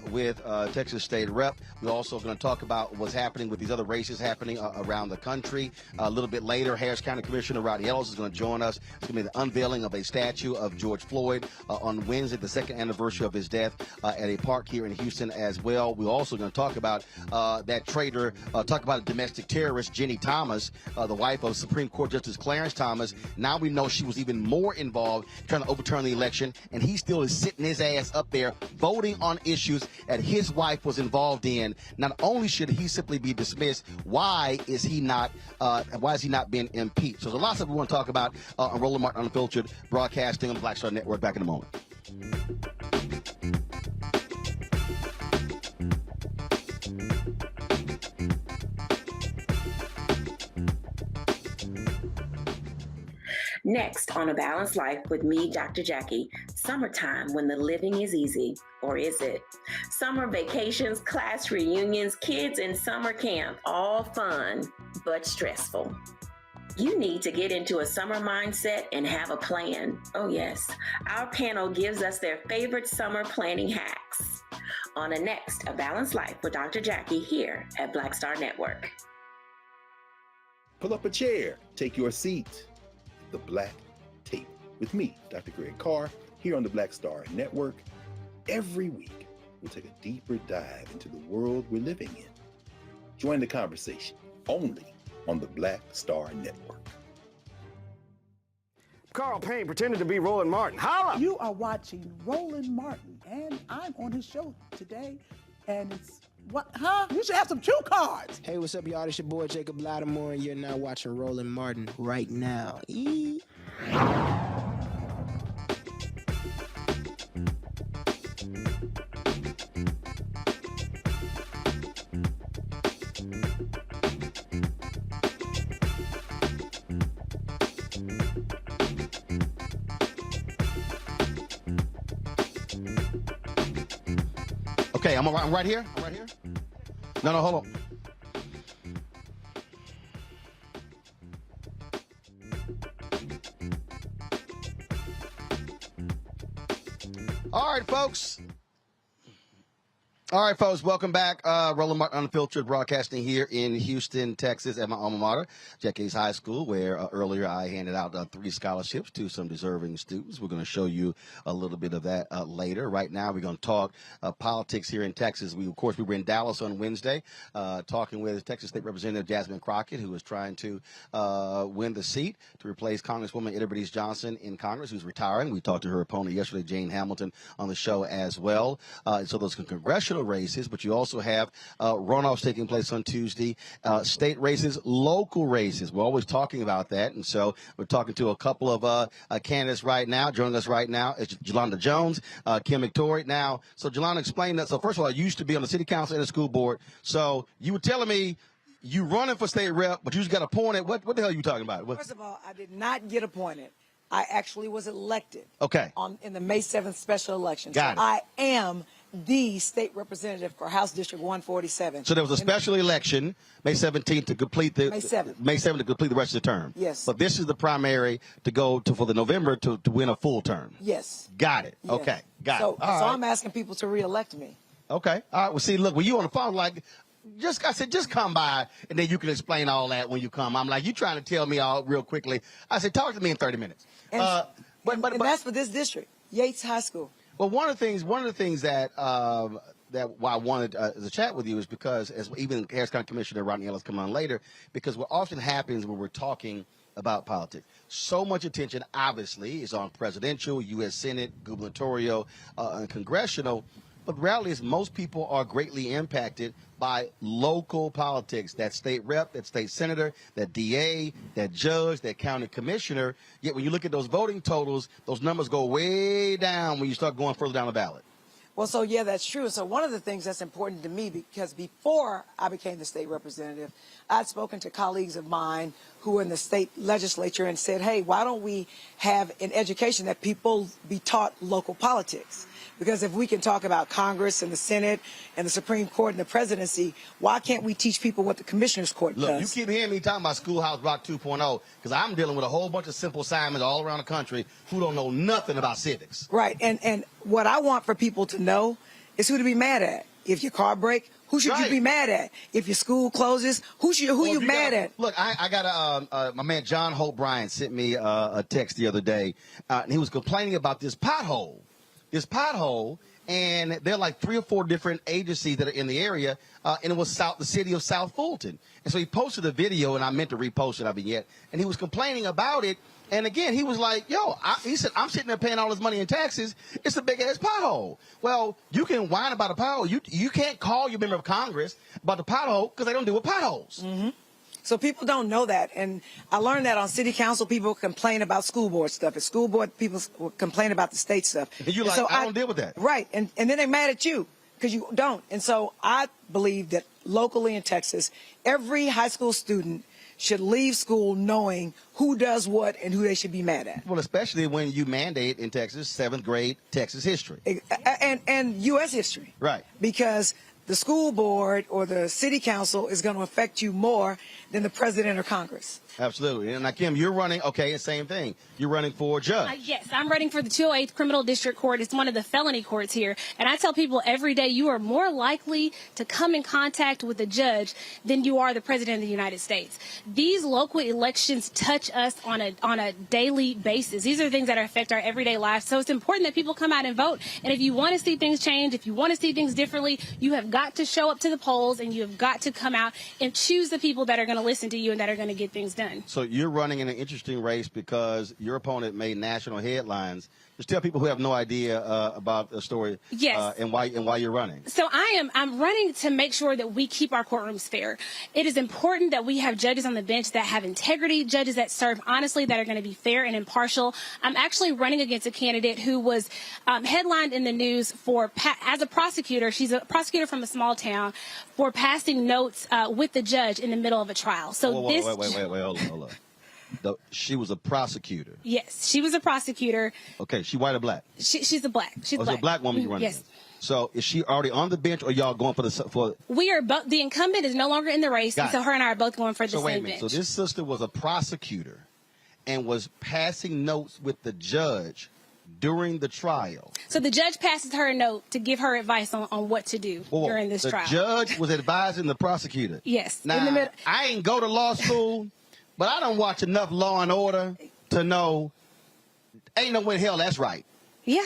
with Texas State Rep. We're also going to talk about what's happening with these other races happening around the country. A little bit later, Harris County Commissioner Rodney Ellis is going to join us. It's going to be the unveiling of a statue of George Floyd on Wednesday, the 2nd anniversary of his death at a park here in Houston as well. We're also going to talk about that traitor, talk about a domestic terrorist, Jenny Thomas, the wife of Supreme Court Justice Clarence Thomas. Now we know she was even more involved trying to overturn the election, and he still is sitting his ass up there voting on issues that his wife was involved in. Not only should he simply be dismissed, why is he not being impeached? So there's lots of we want to talk about on Roland Martin Unfiltered, broadcasting on the Black Star Network. Back in a moment. Next on A Balanced Life with me, Dr. Jackie, summertime when the living is easy, or is it? Summer vacations, class reunions, kids in summer camp, all fun, but stressful. You need to get into a summer mindset and have a plan. Oh yes, our panel gives us their favorite summer planning hacks. On the next A Balanced Life with Dr. Jackie here at Black Star Network. Pull up a chair, take your seat. The Black Tape with me, Dr. Greg Carr, here on the Black Star Network. Every week, we'll take a deeper dive into the world we're living in. Join the conversation only on the Black Star Network. Carl Payne pretended to be Roland Martin. Holla! You are watching Roland Martin, and I'm on his show today, and it's what? Huh? You should have some cue cards. Hey, what's up, y'all? It's your boy Jacob Lattimore, and you're now watching Roland Martin right now. Okay, I'm right here. I'm right here. No, hold on. All right, folks. All right, folks, welcome back. Roland Martin Unfiltered, broadcasting here in Houston, Texas, at my alma mater, Yakes High School, where earlier I handed out 3 scholarships to some deserving students. We're going to show you a little bit of that later. Right now, we're going to talk politics here in Texas. We were in Dallas on Wednesday, talking with Texas State Representative Jasmine Crockett, who is trying to win the seat to replace Congresswoman Ida Bernice Johnson in Congress, who's retiring. We talked to her opponent yesterday, Jane Hamilton, on the show as well. So those congressional congressional races, but you also have runoffs taking place on Tuesday, state races, local races. We're always talking about that, and so we're talking to a couple of candidates right now. Joining us right now is Jelanda Jones, Kim McTory. Now, so Jelanda, explain that. So first of all, you used to be on the city council and the school board. So you were telling me you running for state rep, but you just got appointed. What the hell are you talking about? First of all, I did not get appointed. I actually was elected. Okay. In the May 7th special election. Got it. I am the state representative for House District 147. So there was a special election, May 17th, to complete the May 7th. May 7th to complete the rest of the term. Yes. But this is the primary to go to for the November to win a full term. Yes. Got it. Yes. Okay. Got so, it. All so right. I'm asking people to reelect me. Okay. All right. Well, see, look, when you on the phone, like, I said, just come by, and then you can explain all that when you come. I'm like, you trying to tell me all real quickly. I said, talk to me in 30 minutes. And, but that's for this district, Yates High School. Well, one of the things that why I wanted to chat with you is because, as even Harris County Commissioner Rodney Ellis coming on later, because what often happens when we're talking about politics, so much attention obviously is on presidential, U.S. Senate, gubernatorial, and congressional. But the reality is most people are greatly impacted by local politics, that state rep, that state senator, that DA, that judge, that county commissioner. Yet when you look at those voting totals, those numbers go way down when you start going further down the ballot. Well, so yeah, that's true. So one of the things that's important to me, because before I became the state representative, I'd spoken to colleagues of mine who were in the state legislature and said, hey, why don't we have an education that people be taught local politics? Because if we can talk about Congress and the Senate and the Supreme Court and the presidency, why can't we teach people what the Commissioner's Court does? Look, you keep hearing me talking about Schoolhouse Rock 2.0 because I'm dealing with a whole bunch of simple Simons all around the country who don't know nothing about civics. Right, and what I want for people to know is who to be mad at. If your car breaks, who should you be mad at? If your school closes, who you mad at? Look, I got my man John Hope Bryan sent me a text the other day, and he was complaining about this pothole. And there are like 3 or 4 different agencies that are in the area, and it was the city of South Fulton. And so he posted a video, and I meant to repost it, I mean, and he was complaining about it. And again, he was like, he said, I'm sitting there paying all this money in taxes. It's a big-ass pothole. Well, you can whine about a pothole. You can't call your member of Congress about the pothole because they don't deal with potholes. Mm-hmm. So people don't know that. And I learned that on city council, people complain about school board stuff. At school board, people complain about the state stuff. And you're like, so I don't deal with that. Right. And then they're mad at you because you don't. And so I believe that locally in Texas, every high school student should leave school knowing who does what and who they should be mad at. Well, especially when you mandate in Texas 7th grade Texas history. And U.S. history. Right. Because the school board or the city council is going to affect you more than the president or Congress. Absolutely. And now, Kim, you're running, okay, the same thing. You're running for judge. Yes, I'm running for the 208th Criminal District Court. It's one of the felony courts here. And I tell people every day you are more likely to come in contact with a judge than you are the president of the United States. These local elections touch us on a daily basis. These are things that affect our everyday lives. So it's important that people come out and vote. And if you want to see things change, if you want to see things differently, you have got to show up to the polls and you have got to come out and choose the people that are going to listen to you and that are going to get things done. So you're running in an interesting race because your opponent made national headlines. Just tell people who have no idea about the story. Yes. And why you're running. So I'm running to make sure that we keep our courtrooms fair. It is important that we have judges on the bench that have integrity, judges that serve honestly, that are going to be fair and impartial. I'm actually running against a candidate who was headlined in the news as a prosecutor. She's a prosecutor from a small town for passing notes with the judge in the middle of a trial. So wait, hold on. She was a prosecutor. Yes, she was a prosecutor. Okay, she white or black? She's a black. She's black. It's a black woman you're running Yes. against. So is she already on the bench, or y'all going for? We are both. The incumbent is no longer in the race, and so her and I are both going for the same bench. So this sister was a prosecutor, and was passing notes with the judge during the trial. So the judge passes her a note to give her advice on what to do during this trial. The judge was advising the prosecutor. Yes. Now, I ain't go to law school, but I don't watch enough Law and Order to know ain't no way in hell that's right. Yeah.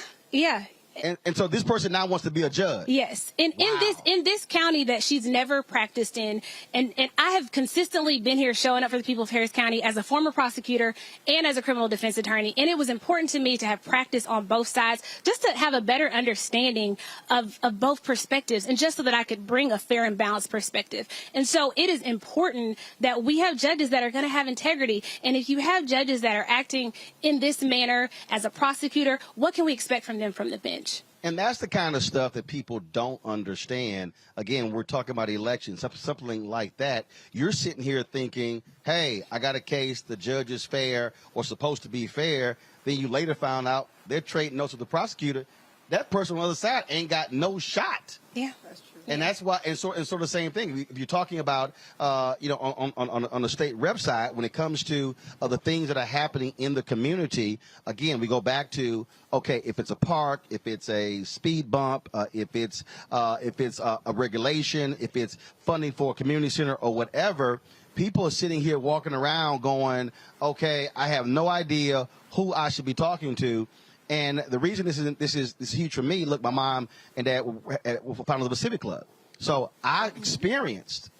And so this person now wants to be a judge. Yes. And in this county that she's never practiced in, and I have consistently been here showing up for the people of Harris County as a former prosecutor and as a criminal defense attorney. And it was important to me to have practice on both sides, just to have a better understanding of both perspectives, and just so that I could bring a fair and balanced perspective. And so it is important that we have judges that are going to have integrity. And if you have judges that are acting in this manner as a prosecutor, what can we expect from them from the bench? And that's the kind of stuff that people don't understand. Again, we're talking about elections, something like that. You're sitting here thinking, hey, I got a case, the judge is fair or supposed to be fair. Then you later found out they're trading notes with the prosecutor. That person on the other side ain't got no shot. Yeah, that's true. And that's why, and so the same thing. If you're talking about, on the state rep side, when it comes to the things that are happening in the community, again, we go back to, okay, if it's a park, if it's a speed bump, if it's a regulation, if it's funding for a community center or whatever, people are sitting here walking around going, okay, I have no idea who I should be talking to. And the reason this is huge for me, look, my mom and dad were founders of a civic club. So I experienced,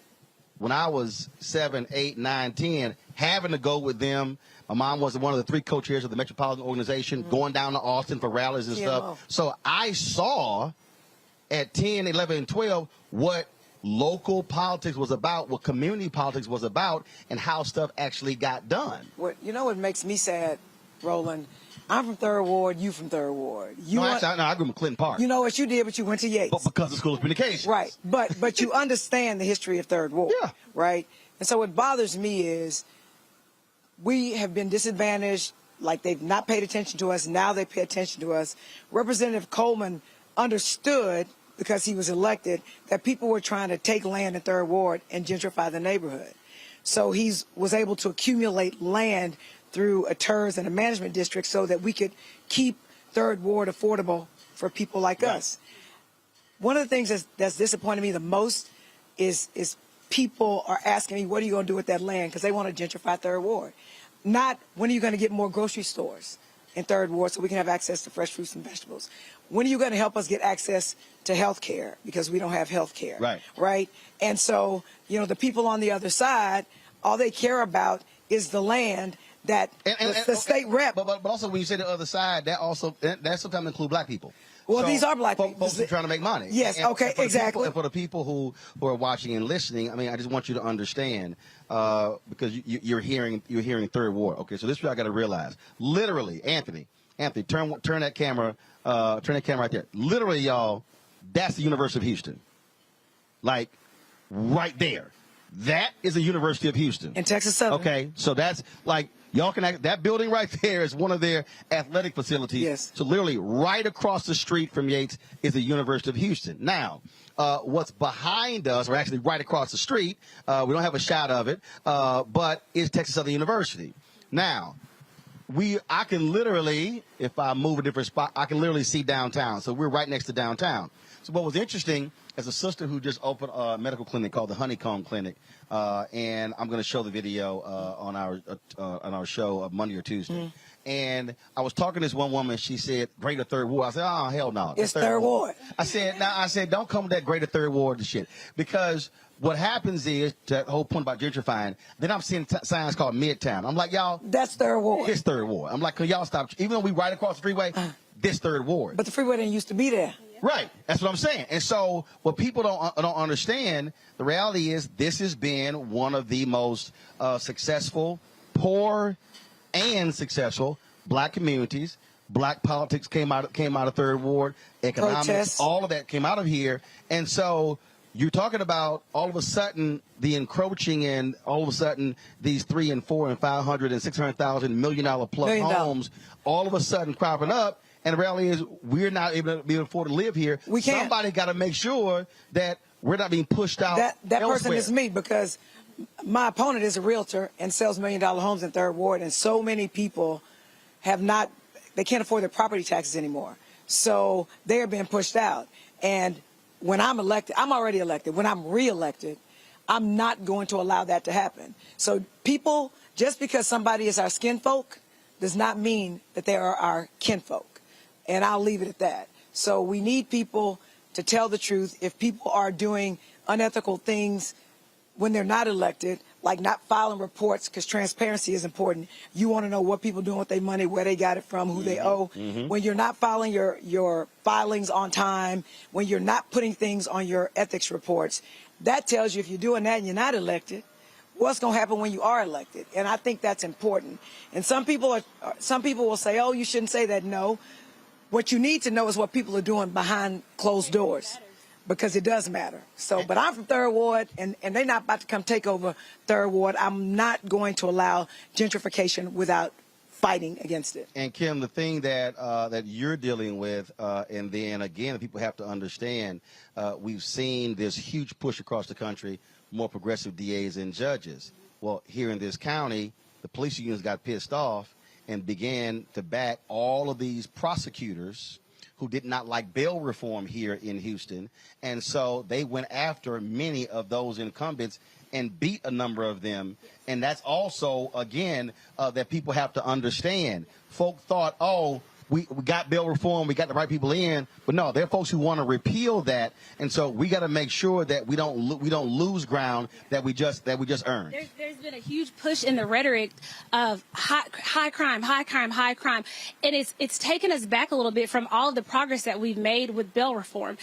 when I was 7, 8, 9, 10, having to go with them. My mom was one of the 3 co-chairs of the Metropolitan Organization, going down to Austin for rallies and stuff. So I saw at 10, 11, and 12 what local politics was about, what community politics was about, and how stuff actually got done. You know what makes me sad, Roland? I'm from 3rd Ward, you from 3rd Ward. I grew up in Clinton Park. You know what you did, but you went to Yakes. But because of School of Communications. Right, but you understand the history of 3rd Ward. Yeah. Right? And so what bothers me is we have been disadvantaged, like they've not paid attention to us, now they pay attention to us. Representative Coleman understood, because he was elected, that people were trying to take land in 3rd Ward and gentrify the neighborhood. So he was able to accumulate land through a TERS and a management district so that we could keep 3rd Ward affordable for people like us. One of the things that's disappointed me the most is people are asking me, what are you going to do with that land? Because they want to gentrify 3rd Ward. Not, when are you going to get more grocery stores in 3rd Ward so we can have access to fresh fruits and vegetables? When are you going to help us get access to health care? Because we don't have health care. Right? And so, the people on the other side, all they care about is the land that the state rep. But also, when you say the other side, that sometimes include black people. Well, these are black people. Folks are trying to make money. Yes, exactly. And for the people who are watching and listening, I mean, I just want you to understand, because you're hearing 3rd Ward. Okay, so this is what I got to realize. Literally, Anthony, turn that camera right there. Literally, y'all, that's the University of Houston. Like, right there. That is the University of Houston. In Texas Southern. Okay, so that's like, y'all can that building right there is one of their athletic facilities. Yes. So literally right across the street from Yakes is the University of Houston. Now, what's behind us, or actually right across the street, we don't have a shot of it, but is Texas Southern University. Now, I can literally, if I move a different spot, I can literally see downtown. So we're right next to downtown. So what was interesting, as a sister who just opened a medical clinic called the Honeycomb Clinic, and I'm going to show the video on our show Monday or Tuesday. And I was talking to this one woman. She said, "Greater 3rd Ward." I said, "Oh, hell no, it's 3rd Ward." I said, "Don't come with that Greater 3rd Ward and shit," because what happens is, that whole point about gentrifying, then I'm seeing signs called Midtown. I'm like, y'all, that's 3rd Ward. It's 3rd Ward. I'm like, can y'all stop? Even though we right across the freeway, this 3rd Ward. But the freeway didn't used to be there. Right. That's what I'm saying. And so what people don't understand, the reality is this has been one of the most successful, poor and successful black communities. Black politics came out of 3rd Ward, economics, protests. All of that came out of here. And so you're talking about all of a sudden the encroaching, and all of a sudden these 3 and 4 and 500 and 600,000 $1 million plus homes all of a sudden cropping up. And the reality is, we're not able to be able to afford to live here. We can't. Somebody got to make sure that we're not being pushed out. That person is me, because my opponent is a realtor and sells $1 million homes in 3rd Ward, and so many people they can't afford their property taxes anymore. So they are being pushed out. And when I'm elected, I'm already elected. When I'm reelected, I'm not going to allow that to happen. So people, just because somebody is our skin folk, does not mean that they are our kinfolk. And I'll leave it at that. So we need people to tell the truth. If people are doing unethical things when they're not elected, like not filing reports, because transparency is important. You want to know what people doing with their money, where they got it from, who they owe. When you're not filing your filings on time, when you're not putting things on your ethics reports, that tells you if you're doing that and you're not elected, what's going to happen when you are elected. And I think that's important. And some people will say, oh, you shouldn't say that. No. What you need to know is what people are doing behind closed doors, because it does matter. So, but I'm from Third Ward, and they're not about to come take over Third Ward. I'm not going to allow gentrification without fighting against it. And Kim, the thing that you're dealing with, and then again, people have to understand, we've seen this huge push across the country, more progressive DAs and judges. Well, here in this county, the police unions got pissed off and began to back all of these prosecutors who did not like bail reform here in Houston. And so they went after many of those incumbents and beat a number of them. And that's also, again, that people have to understand. Folk thought, oh, we got bail reform, we got the right people in, but no, there are folks who want to repeal that, and so we got to make sure that we don't lose ground that we just earned. There's been a huge push in the rhetoric of high crime, and it's taken us back a little bit from all of the progress that we've made with bail reform.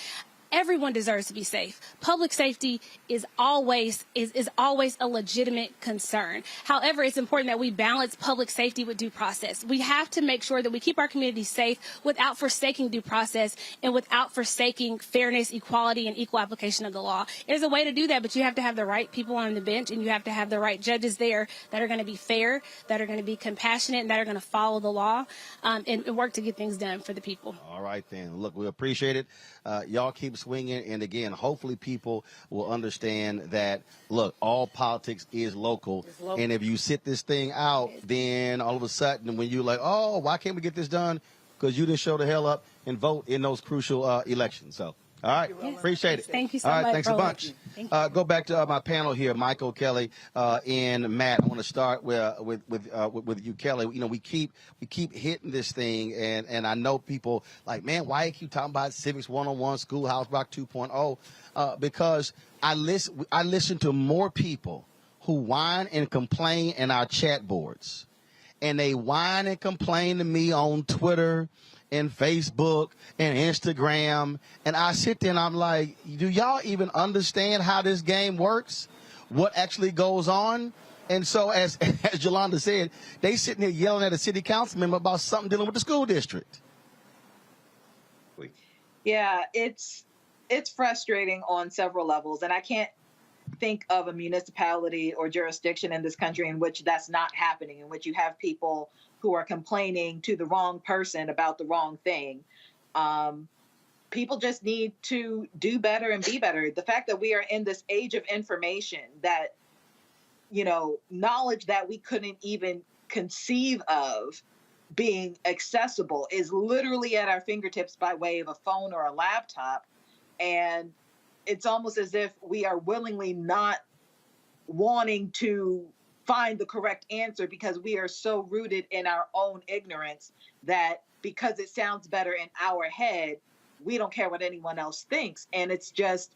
Everyone deserves to be safe. Public safety is always a legitimate concern. However, it's important that we balance public safety with due process. We have to make sure that we keep our communities safe without forsaking due process and without forsaking fairness, equality, and equal application of the law. There's a way to do that, but you have to have the right people on the bench, and you have to have the right judges there that are going to be fair, that are going to be compassionate, and that are going to follow the law and work to get things done for the people. All right, then. Look, we appreciate it. Y'all keep swinging, and again, hopefully people will understand that, look, all politics is local, and if you sit this thing out, then all of a sudden when you're like, oh, why can't we get this done? Because you didn't show the hell up and vote in those crucial elections. So, all right, appreciate it. Thank you so much. All right, thanks Roland. a bunch. Go back to my panel here, Michael, Kelly, and Matt. I want to start with you, Kelly. You know, we keep hitting this thing, and I know people like, man, why you keep talking about Civics 101, Schoolhouse Rock 2.0? Because I listen to more people who whine and complain in our chat boards, and they whine and complain to me on Twitter and Facebook and Instagram, and I sit there and I'm like, do y'all even understand how this game works? What actually goes on? And so as Yolanda said, they sitting here yelling at a city council member about something dealing with the school district. Yeah, it's frustrating on several levels, and I can't think of a municipality or jurisdiction in this country in which that's not happening, in which you have people who are complaining to the wrong person about the wrong thing. People just need to do better and be better. The fact that we are in this age of information, that, you know, knowledge that we couldn't even conceive of being accessible is literally at our fingertips by way of a phone or a laptop. And it's almost as if we are willingly not wanting to find the correct answer because we are so rooted in our own ignorance that because it sounds better in our head, we don't care what anyone else thinks. And it's just,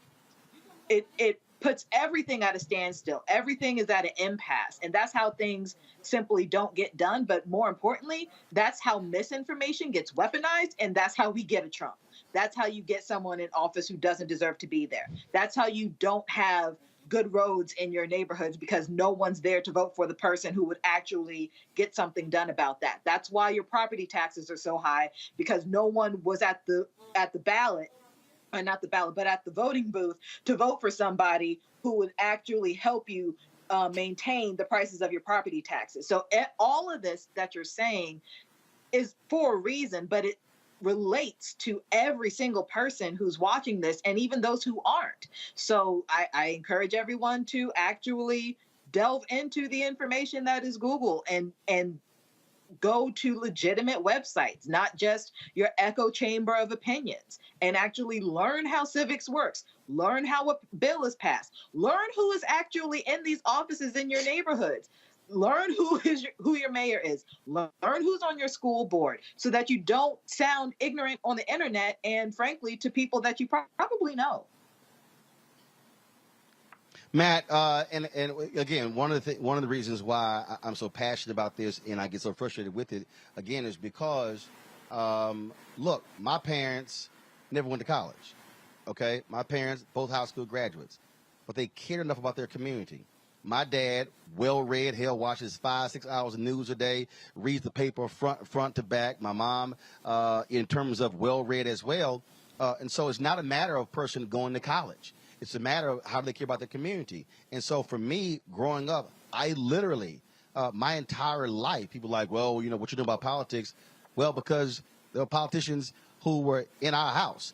it puts everything at a standstill. Everything is at an impasse. And that's how things simply don't get done. But more importantly, that's how misinformation gets weaponized. And that's how we get a Trump. That's how you get someone in office who doesn't deserve to be there. That's how you don't have good roads in your neighborhoods because no one's there to vote for the person who would actually get something done about that. That's why your property taxes are so high, because no one was at the ballot, or not the ballot, but at the voting booth to vote for somebody who would actually help you maintain the prices of your property taxes. So all of this that you're saying is for a reason, but it relates to every single person who's watching this and even those who aren't. So I encourage everyone to actually delve into the information that is Google and go to legitimate websites, not just your echo chamber of opinions, and actually learn how civics works, learn how a bill is passed, learn who is actually in these offices in your neighborhoods. Learn who your mayor is. Learn who's on your school board so that you don't sound ignorant on the internet and, frankly, to people that you probably know. Matt, and again, one of the reasons why I'm so passionate about this and I get so frustrated with it, again, is because, look, my parents never went to college, okay? My parents, both high school graduates, but they cared enough about their community. My dad, well-read, hell, watches 5-6 hours of news a day, reads the paper front to back. My mom, in terms of well-read as well. And so it's not a matter of person going to college. It's a matter of how they care about their community. And so for me, growing up, I literally, my entire life, people are like, well, you know, what you know about politics? Well, because there were politicians who were in our house.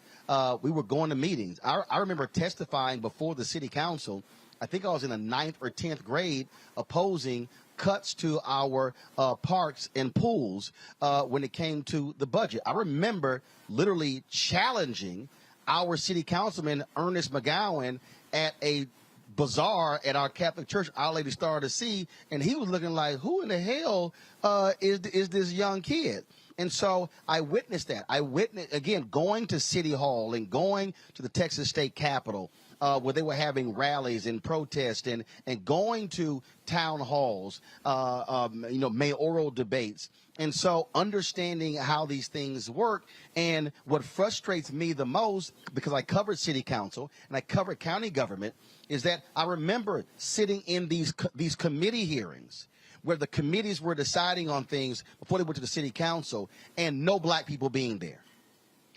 We were going to meetings. I remember testifying before the city council. I think I was in the 9th or 10th grade opposing cuts to our parks and pools when it came to the budget. I remember literally challenging our city councilman, Ernest McGowan, at a bazaar at our Catholic church, Our Lady Star of the Sea, and he was looking like, who in the hell is this young kid? And so I witnessed that. I witnessed, again, going to City Hall and going to the Texas State Capitol, where they were having rallies and protests and going to town halls, mayoral debates. And so understanding how these things work, and what frustrates me the most, because I covered city council and I covered county government, is that I remember sitting in these committee hearings where the committees were deciding on things before they went to the city council and no black people being there.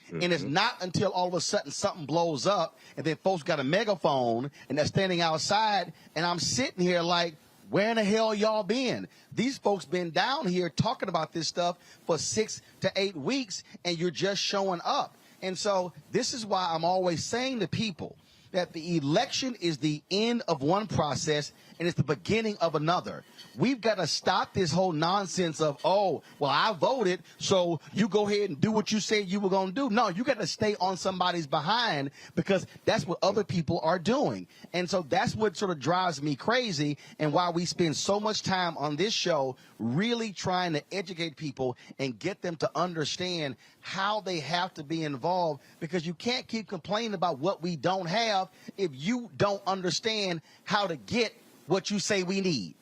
Mm-hmm. And it's not until all of a sudden something blows up and then folks got a megaphone and they're standing outside and I'm sitting here like, where in the hell y'all been? These folks been down here talking about this stuff for 6 to 8 weeks and you're just showing up. And so this is why I'm always saying to people that the election is the end of one process and it's the beginning of another. We've got to stop this whole nonsense of, oh, well, I voted, so you go ahead and do what you said you were going to do. No, you got to stay on somebody's behind because that's what other people are doing. And so that's what sort of drives me crazy and why we spend so much time on this show really trying to educate people and get them to understand how they have to be involved, because you can't keep complaining about what we don't have if you don't understand how to get what you say we need.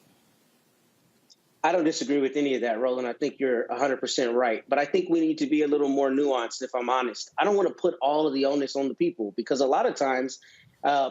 I don't disagree with any of that, Roland. I think you're 100% right. But I think we need to be a little more nuanced, if I'm honest. I don't want to put all of the onus on the people, because a lot of times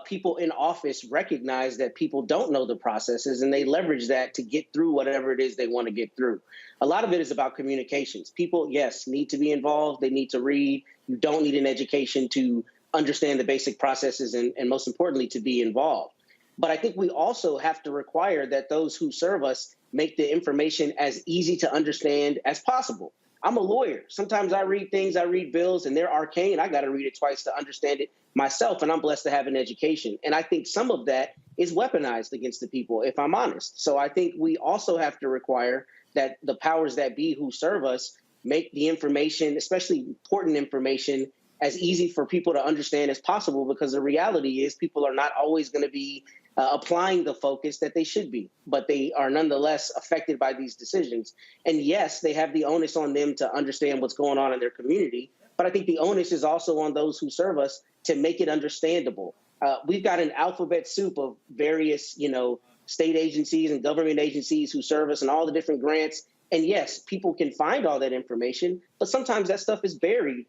people in office recognize that people don't know the processes and they leverage that to get through whatever it is they want to get through. A lot of it is about communications. People, yes, need to be involved. They need to read. You don't need an education to understand the basic processes and most importantly, to be involved. But I think we also have to require that those who serve us make the information as easy to understand as possible. I'm a lawyer. Sometimes I read things, I read bills, and they're arcane. I got to read it twice to understand it myself, and I'm blessed to have an education. And I think some of that is weaponized against the people, if I'm honest. So I think we also have to require that the powers that be who serve us make the information, especially important information, as easy for people to understand as possible, because the reality is people are not always going to be applying the focus that they should be, but they are nonetheless affected by these decisions. And yes, they have the onus on them to understand what's going on in their community, but I think the onus is also on those who serve us to make it understandable. We've got an alphabet soup of various, state agencies and government agencies who serve us and all the different grants. And yes, people can find all that information, but sometimes that stuff is buried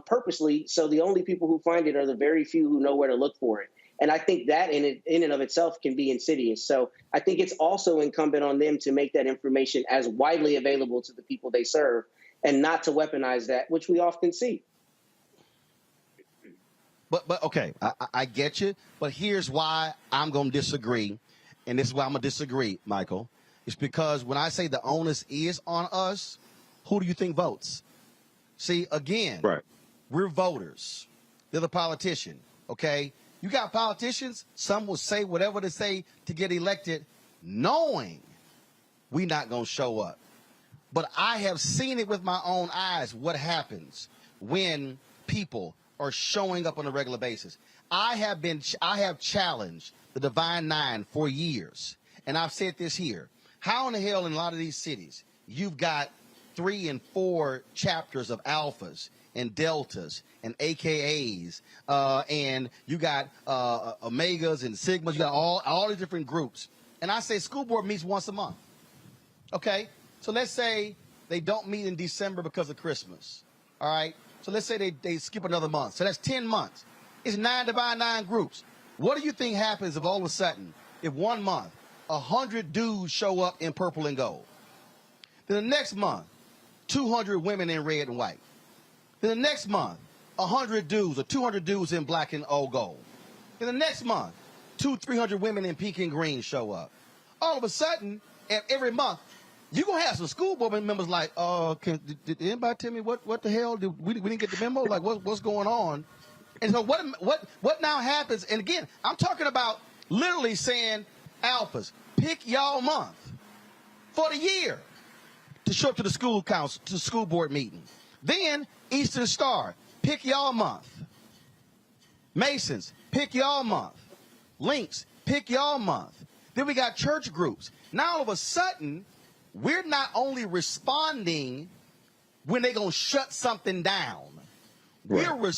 purposely. So the only people who find it are the very few who know where to look for it. And I think that in and of itself can be insidious. So I think it's also incumbent on them to make that information as widely available to the people they serve and not to weaponize that, which we often see. But okay, I get you. But here's why I'm going to disagree. And this is why I'm going to disagree, Michael. It's because when I say the onus is on us, who do you think votes? See, again, right. We're voters. They're the politician, okay? You got politicians, some will say whatever they say to get elected, knowing we're not going to show up. But I have seen it with my own eyes what happens when people are showing up on a regular basis. I have challenged the Divine Nine for years, and I've said this here. How in the hell in a lot of these cities you've got 3 and 4 chapters of alphas and deltas and AKAs, and you got omegas and sigmas, you got all these different groups. And I say school board meets once a month. Okay? So let's say they don't meet in December because of Christmas. All right? So let's say they skip another month. So that's 10 months. It's 9 divided 9 groups. What do you think happens if all of a sudden, if 1 month, 100 dudes show up in purple and gold? Then the next month, 200 women in red and white. Then the next month, 100 dudes or 200 dudes in black and old gold. Then the next month, 200-300 women in pink and green show up. All of a sudden, every month, you're going to have some school board members like, did anybody tell me what the hell? We didn't get the memo? Like, what's going on? And so what now happens? And again, I'm talking about literally saying, alphas, pick y'all month for the year to show up to the school council, to the school board meeting. Then Eastern Star, pick y'all month. Masons, pick y'all month. Links, pick y'all month. Then we got church groups. Now all of a sudden, we're not only responding when they're going to shut something down. Right. We're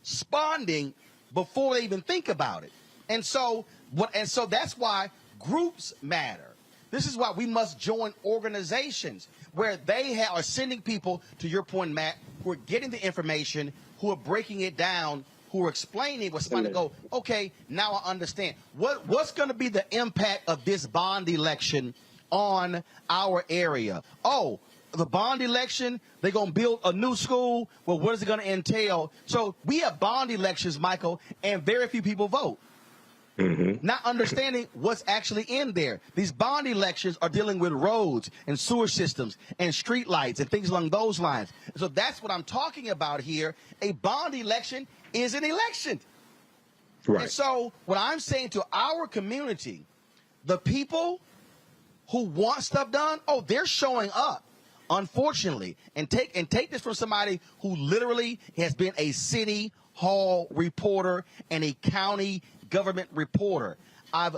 responding before they even think about it. And so that's why groups matter. This is why we must join organizations where they are sending people, to your point, Matt, who are getting the information, who are breaking it down, who are explaining what's going to go, okay, now I understand. What's going to be the impact of this bond election on our area? Oh, the bond election, they're going to build a new school. Well, what is it going to entail? So we have bond elections, Michael, and very few people vote. Mm-hmm. Not understanding what's actually in there. These bond elections are dealing with roads and sewer systems and street lights and things along those lines. So that's what I'm talking about here. A bond election is an election. Right. And so what I'm saying to our community, the people who want stuff done, they're showing up, unfortunately. And take this from somebody who literally has been a city hall reporter and a county government reporter. I've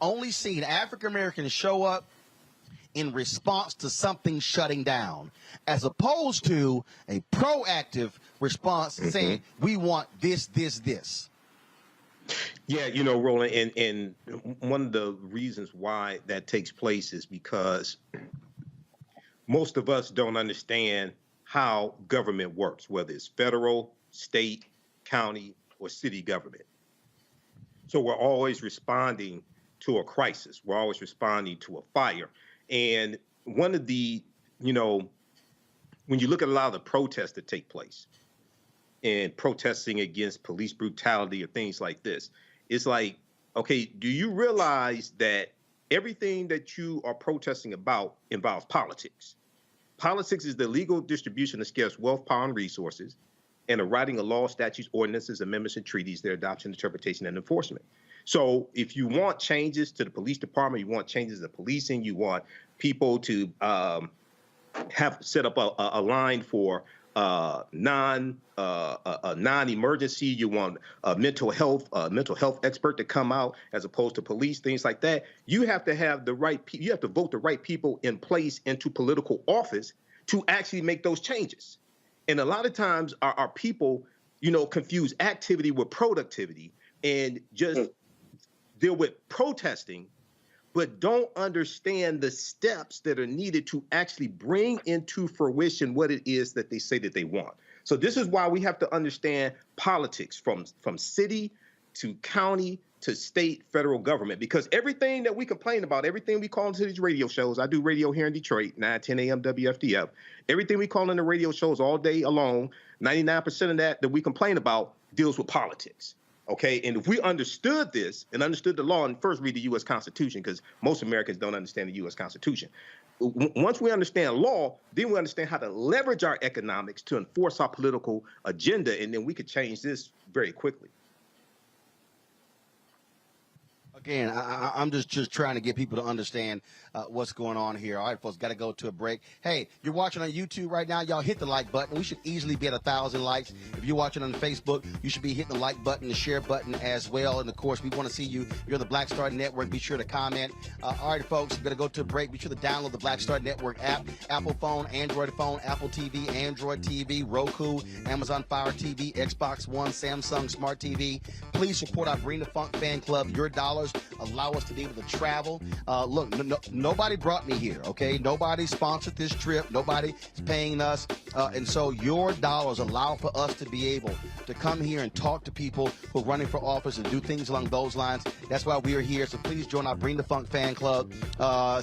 only seen African Americans show up in response to something shutting down, as opposed to a proactive response saying, we want this. Yeah, Roland, and one of the reasons why that takes place is because most of us don't understand how government works, whether it's federal, state, county, or city government. So we're always responding to a crisis. We're always responding to a fire. And one of the, when you look at a lot of the protests that take place and protesting against police brutality or things like this, it's like, okay, do you realize that everything that you are protesting about involves politics? Politics is the legal distribution of scarce wealth, power, and resources, and the writing of laws, statutes, ordinances, amendments, and treaties, their adoption, interpretation, and enforcement. So if you want changes to the police department, you want changes to policing, you want people to have set up a line for non-emergency, you want a mental health expert to come out as opposed to police, things like that. You have to have the right people, you have to vote the right people in place into political office to actually make those changes. And a lot of times our people, confuse activity with productivity and just deal with protesting, but don't understand the steps that are needed to actually bring into fruition what it is that they say that they want. So this is why we have to understand politics from city to county to state, federal government, because everything that we complain about, everything we call into these radio shows, I do radio here in Detroit, 9:10 a.m. WFDF, everything we call in the radio shows all day long, 99% of that we complain about deals with politics. Okay, and if we understood this and understood the law, and first read the U.S. Constitution, because most Americans don't understand the U.S. Constitution. Once we understand law, then we understand how to leverage our economics to enforce our political agenda, and then we could change this very quickly. Again, I'm just trying to get people to understand what's going on here. All right, folks, got to go to a break. Hey, you're watching on YouTube right now. Y'all hit the like button. We should easily be at 1,000 likes. If you're watching on Facebook, you should be hitting the like button, the share button as well. And, of course, we want to see you. You're on the Black Star Network. Be sure to comment. All right, folks, we're going to go to a break. Be sure to download the Black Star Network app. Apple phone, Android phone, Apple TV, Android TV, Roku, Amazon Fire TV, Xbox One, Samsung Smart TV. Please support our Bring the Funk fan club. Your dollars allow us to be able to travel. Look, nobody brought me here, okay? Nobody sponsored this trip. Nobody is paying us. And so your dollars allow for us to be able to come here and talk to people who are running for office and do things along those lines. That's why we are here. So please join our Bring the Funk fan club.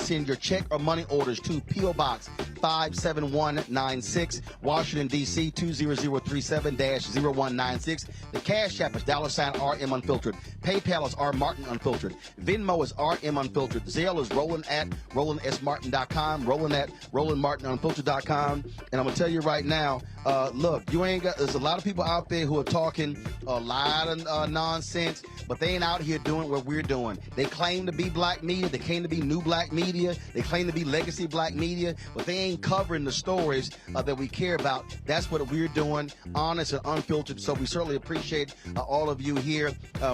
Send your check or money orders to P.O. Box 57196, Washington, D.C. 20037-0196. The Cash App is $RM Unfiltered. PayPal is R Martin Unfiltered. Venmo is RM Unfiltered. Zelle is Roland at RolandSMartin.com. Roland at RolandMartinUnfiltered.com. And I'm going to tell you right now, look, there's a lot of people out there who are talking a lot of nonsense, but they ain't out here doing what we're doing. They claim to be black media. They claim to be new black media. They claim to be legacy black media, but they ain't covering the stories that we care about. That's what we're doing, honest and unfiltered. So we certainly appreciate all of you here.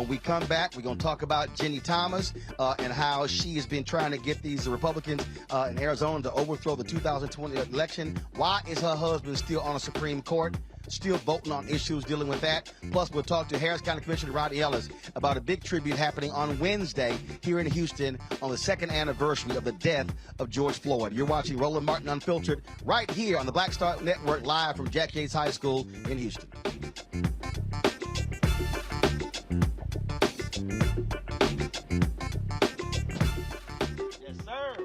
We come back. We're going to talk about Jenny Thomas and how she has been trying to get these Republicans in Arizona to overthrow the 2020 election. Why is her husband still on the Supreme Court? Still voting on issues dealing with that. Plus, we'll talk to Harris County Commissioner Rodney Ellis about a big tribute happening on Wednesday here in Houston on the 2nd anniversary of the death of George Floyd. You're watching Roland Martin Unfiltered right here on the Black Star Network, live from Jack Yates High School in Houston. Yes, sir.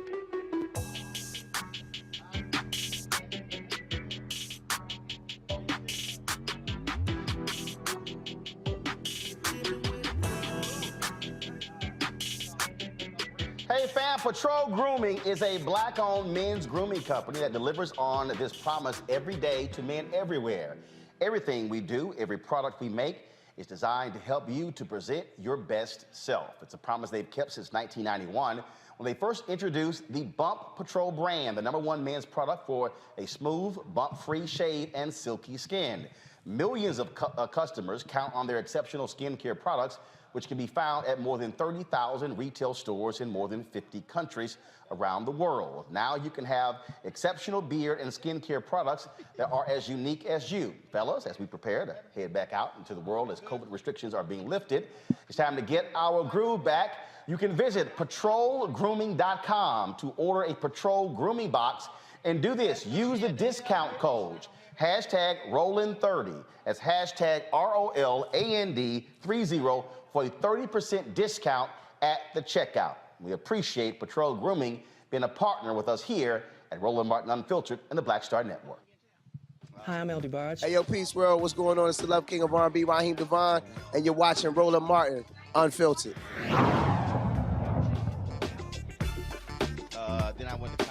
Hey fam, Patrol Grooming is a black-owned men's grooming company that delivers on this promise every day to men everywhere. Everything we do, every product we make is designed to help you to present your best self. It's a promise they've kept since 1991 when they first introduced the Bump Patrol brand, the #1 men's product for a smooth, bump-free shave and silky skin. Millions of customers count on their exceptional skincare products, which can be found at more than 30,000 retail stores in more than 50 countries around the world. Now you can have exceptional beard and skincare products that are as unique as you. Fellas, as we prepare to head back out into the world as COVID restrictions are being lifted, it's time to get our groove back. You can visit patrolgrooming.com to order a Patrol Grooming Box and do this. Use the discount code #Roland30. That's #ROLAND30 for a 30% discount at the checkout. We appreciate Patrol Grooming being a partner with us here at Roland Martin Unfiltered and the Black Star Network. Hi, I'm LD Barge. Hey, yo, Peace World. What's going on? It's the Love King of R&B, Raheem Devon, and you're watching Roland Martin Unfiltered. Then I went to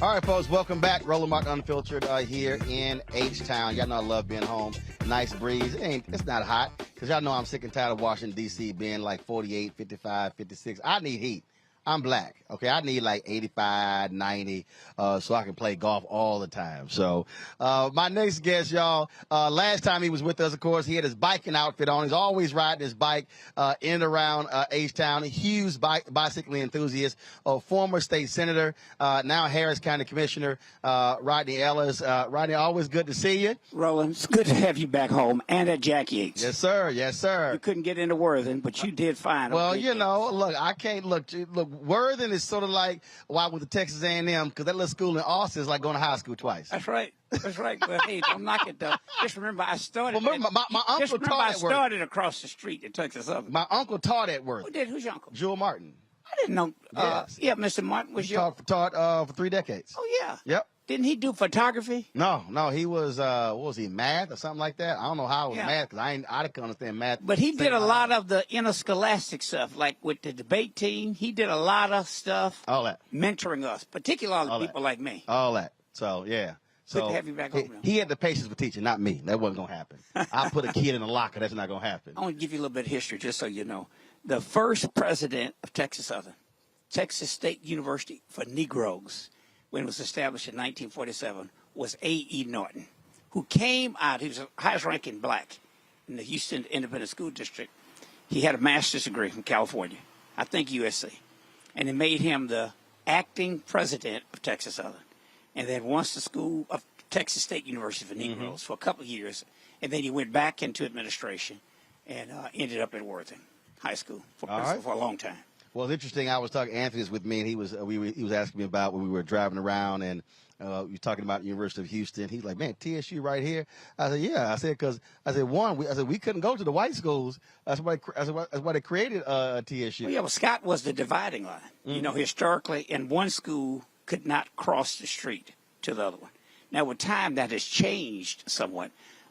All right, folks, welcome back. Roland Martin Unfiltered here in H-Town. Y'all know I love being home. Nice breeze. It's not hot because y'all know I'm sick and tired of Washington, D.C. being like 48, 55, 56. I need heat. I'm black, okay? I need like 85, 90 so I can play golf all the time. So my next guest, y'all, last time he was with us, of course, he had his biking outfit on. He's always riding his bike in and around H-Town. A huge bicycling enthusiast, former state senator, now Harris County Commissioner, Rodney Ellis. Rodney, always good to see you. Roland, it's good to have you back home and at Jack Yates. Yes, sir. Yes, sir. You couldn't get into Worthing, but you did fine. Well, you know, look, I can't look. Worthing is sort of like why with the Texas A&M, because that little school in Austin is like going to high school twice. That's right. That's right. But hey, don't knock it though. Just remember, I started. Well, my uncle taught at Worthing. I started across the street in Texas Southern. My uncle taught at Worthing. Who did? Who's your uncle? Jewel Martin. I didn't know. Yes. Yeah, Mr. Martin was your. Taught for 3 decades. Oh yeah. Yep. Didn't he do photography? No, he was what was he, math or something like that? I don't know how it was math because I didn't understand math. But he did a lot of the interscholastic stuff, like with the debate team. He did a lot of stuff. All that. Mentoring us, particularly people like me. All that. So, yeah. So Good to have you back home now. He had the patience for teaching, not me. That wasn't going to happen. I put a kid in a locker. That's not going to happen. I want to give you a little bit of history just so you know. The first president of Texas Southern, Texas State University for Negroes, when it was established in 1947, was A.E. Norton, who came out. He was the highest ranking black in the Houston Independent School District. He had a master's degree from California, I think USC. And it made him the acting president of Texas Southern. And then once the school of Texas State University for Negroes for a couple of years. And then he went back into administration and ended up at Worthing High School for a long time. Well, it's interesting. I was talking. Anthony was with me, and he was asking me about when we were driving around, and we were talking about University of Houston. He's like, "Man, TSU right here." I said, "Yeah." I said, "Because we couldn't go to the white schools. That's why they created TSU." Well, yeah, Scott was the dividing line. You know, historically, and one school could not cross the street to the other one. Now, with time, that has changed somewhat,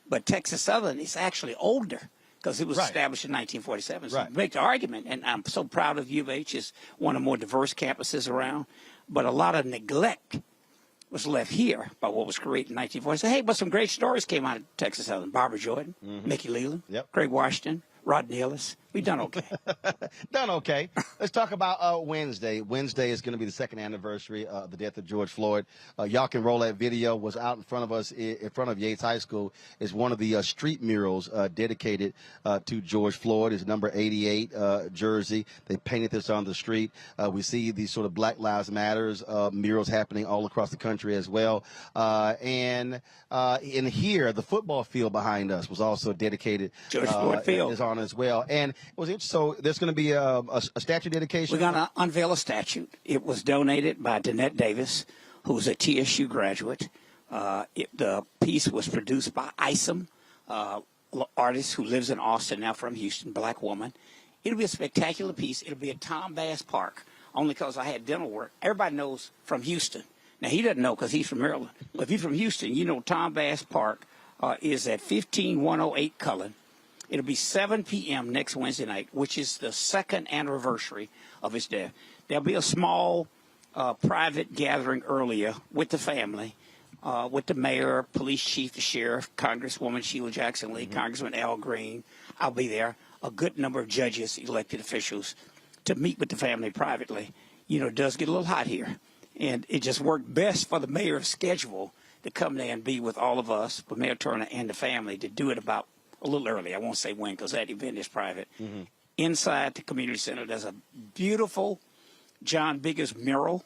but Texas Southern is actually older, because it was established in 1947. So make the argument, and I'm so proud of U of H. It's one of the more diverse campuses around, but a lot of neglect was left here by what was created in 1947. Hey, but some great stories came out of Texas Southern. Barbara Jordan, Mickey Leland, Craig Washington, Rodney Ellis. We've done okay. Done okay. Let's talk about Wednesday. Wednesday is going to be the second anniversary of the death of George Floyd. Y'all can roll that video. Was out in front of us, in front of Yates High School. Is one of the street murals dedicated to George Floyd. It's number 88 jersey. They painted this on the street. We see these sort of Black Lives Matters murals happening all across the country as well. And in here, the football field behind us was also dedicated. George Floyd Field is on as well. And so there's going to be a statue dedication? We're going to unveil a statue. It was donated by Danette Davis, who's a TSU graduate. The piece was produced by Isom, artist who lives in Austin, now from Houston, black woman. It'll be a spectacular piece. It'll be at Tom Bass Park, only because I had dental work. Everybody knows from Houston. Now, he doesn't know because he's from Maryland. But if you're from Houston, you know Tom Bass Park is at 15108 Cullen. It'll be 7 p.m. next Wednesday night, which is the second anniversary of his death. There'll be a small private gathering earlier with the family, with the mayor, police chief, the sheriff, Congresswoman Sheila Jackson-Lee, Congressman Al Green. I'll be there. A good number of judges, elected officials, to meet with the family privately. You know, it does get a little hot here. And it just worked best for the mayor's schedule to come there and be with all of us, with Mayor Turner and the family, to do it about a little early. I won't say when because that event is private. Inside the community center, there's a beautiful John Biggers mural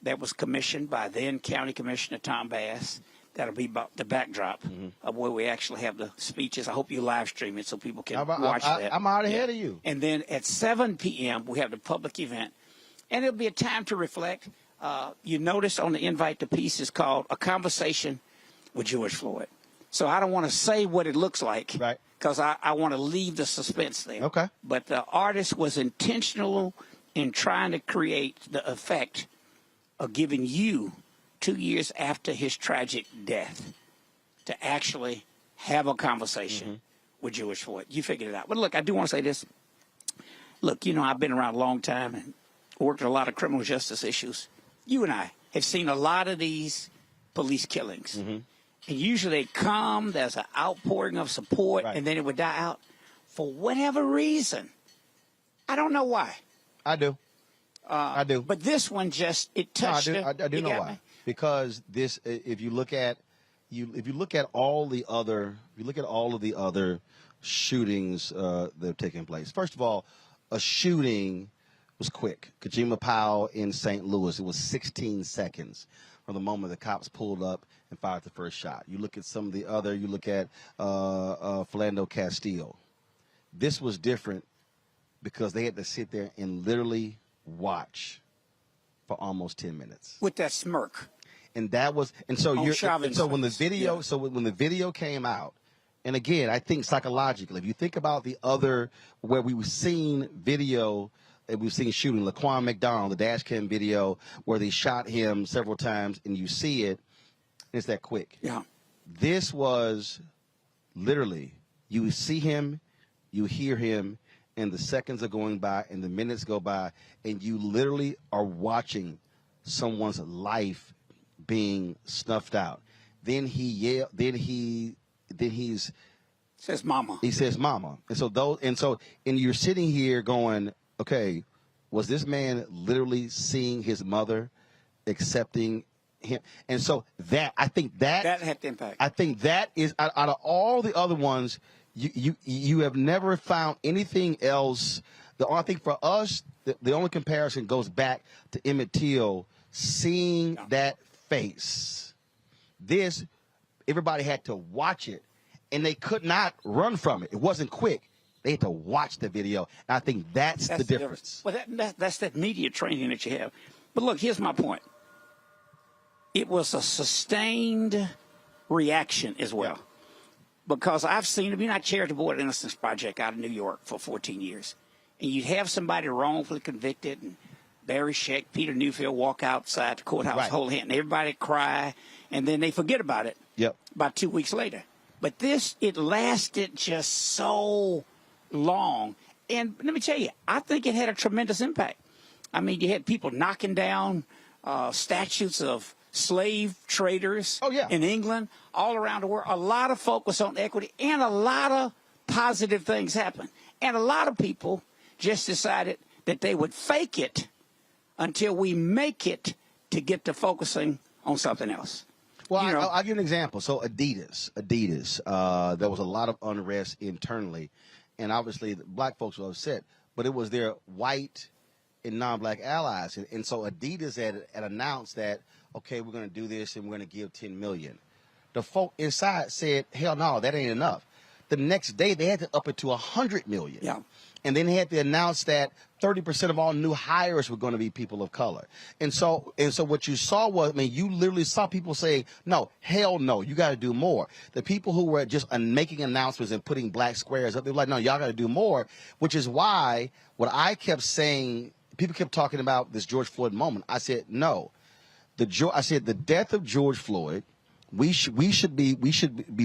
that was commissioned by then County Commissioner Tom Bass. That'll be about the backdrop of where we actually have the speeches. I hope you live stream it so people can watch that. I'm out ahead of you. And then at 7 p.m., we have the public event. And it'll be a time to reflect. You notice on the invite, the piece is called A Conversation with George Floyd. So I don't want to say what it looks like because I want to leave the suspense there. Okay. But the artist was intentional in trying to create the effect of giving you 2 years after his tragic death to actually have a conversation with George Floyd. You figured it out. But look, I do want to say this. Look, you know, I've been around a long time and worked on a lot of criminal justice issues. You and I have seen a lot of these police killings. And usually they come, there's an outpouring of support, and then it would die out. For whatever reason, I don't know why. I do. I do. But this one just, it touched I do know why. Because this, if you look at all the other shootings that have taken place. First of all, a shooting was quick. Kajima Powell in St. Louis, it was 16 seconds from the moment the cops pulled up and fired the first shot. You look at some of the other, you look at Philando Castile. This was different because they had to sit there and literally watch for almost 10 minutes. With that smirk. And that was, and so when the video came out, and again, I think psychologically, if you think about the other, where we've seen video, and we've seen shooting, Laquan McDonald, the dash cam video, where they shot him several times, and you see it, It's that quick. Yeah. This was literally, you see him, you hear him, and the seconds are going by and the minutes go by, and you literally are watching someone's life being snuffed out. Then he says mama. He says mama. And you're sitting here going, okay, was this man literally seeing his mother accepting him? And so I think that had the impact. I think that is out of all the other ones, you have never found anything else. I think for us, the only comparison goes back to Emmett Till seeing that face. This, everybody had to watch it, and they could not run from it. It wasn't quick. They had to watch the video. And I think that's the difference. Well, that's that media training that you have. But look, here's my point. It was a sustained reaction as well. Yeah. Because I've seen it. I chaired the Board of Innocence Project out of New York for 14 years. And you'd have somebody wrongfully convicted, and Barry Scheck, Peter Newfield walk outside the courthouse, hold hand, and everybody cry, and then they forget about it about 2 weeks later. But this, it lasted just so long. And let me tell you, I think it had a tremendous impact. I mean, you had people knocking down statues of slave traders in England, all around the world. A lot of focus on equity, and a lot of positive things happened. And a lot of people just decided that they would fake it until we make it to get to focusing on something else. Well, I'll give you an example. So Adidas, there was a lot of unrest internally, and obviously the black folks were upset, but it was their white and non-black allies. And so Adidas had announced that, okay, we're going to do this and we're going to give $10 million. The folk inside said, hell no, that ain't enough. The next day they had to up it to $100 million. Yeah. And then they had to announce that 30% of all new hires were going to be people of color. And so what you saw was, you literally saw people say, no, hell no, you got to do more. The people who were just making announcements and putting black squares up, they were like, no, y'all got to do more, which is why what I kept saying, people kept talking about this George Floyd moment. I said, no. I said the death of George Floyd, we should be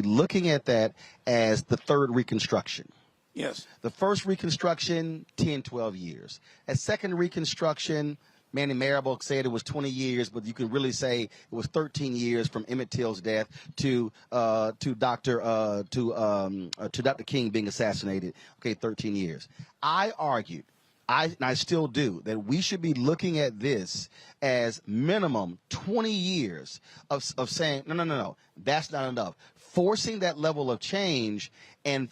looking at that as the third Reconstruction. Yes. The first Reconstruction, 10, 12 years. At second Reconstruction, Manny Marable said it was 20 years, but you can really say it was 13 years from Emmett Till's death to Dr. King being assassinated. Okay, 13 years. I argued, and I still do, that we should be looking at this as minimum 20 years of saying, no, that's not enough. Forcing that level of change and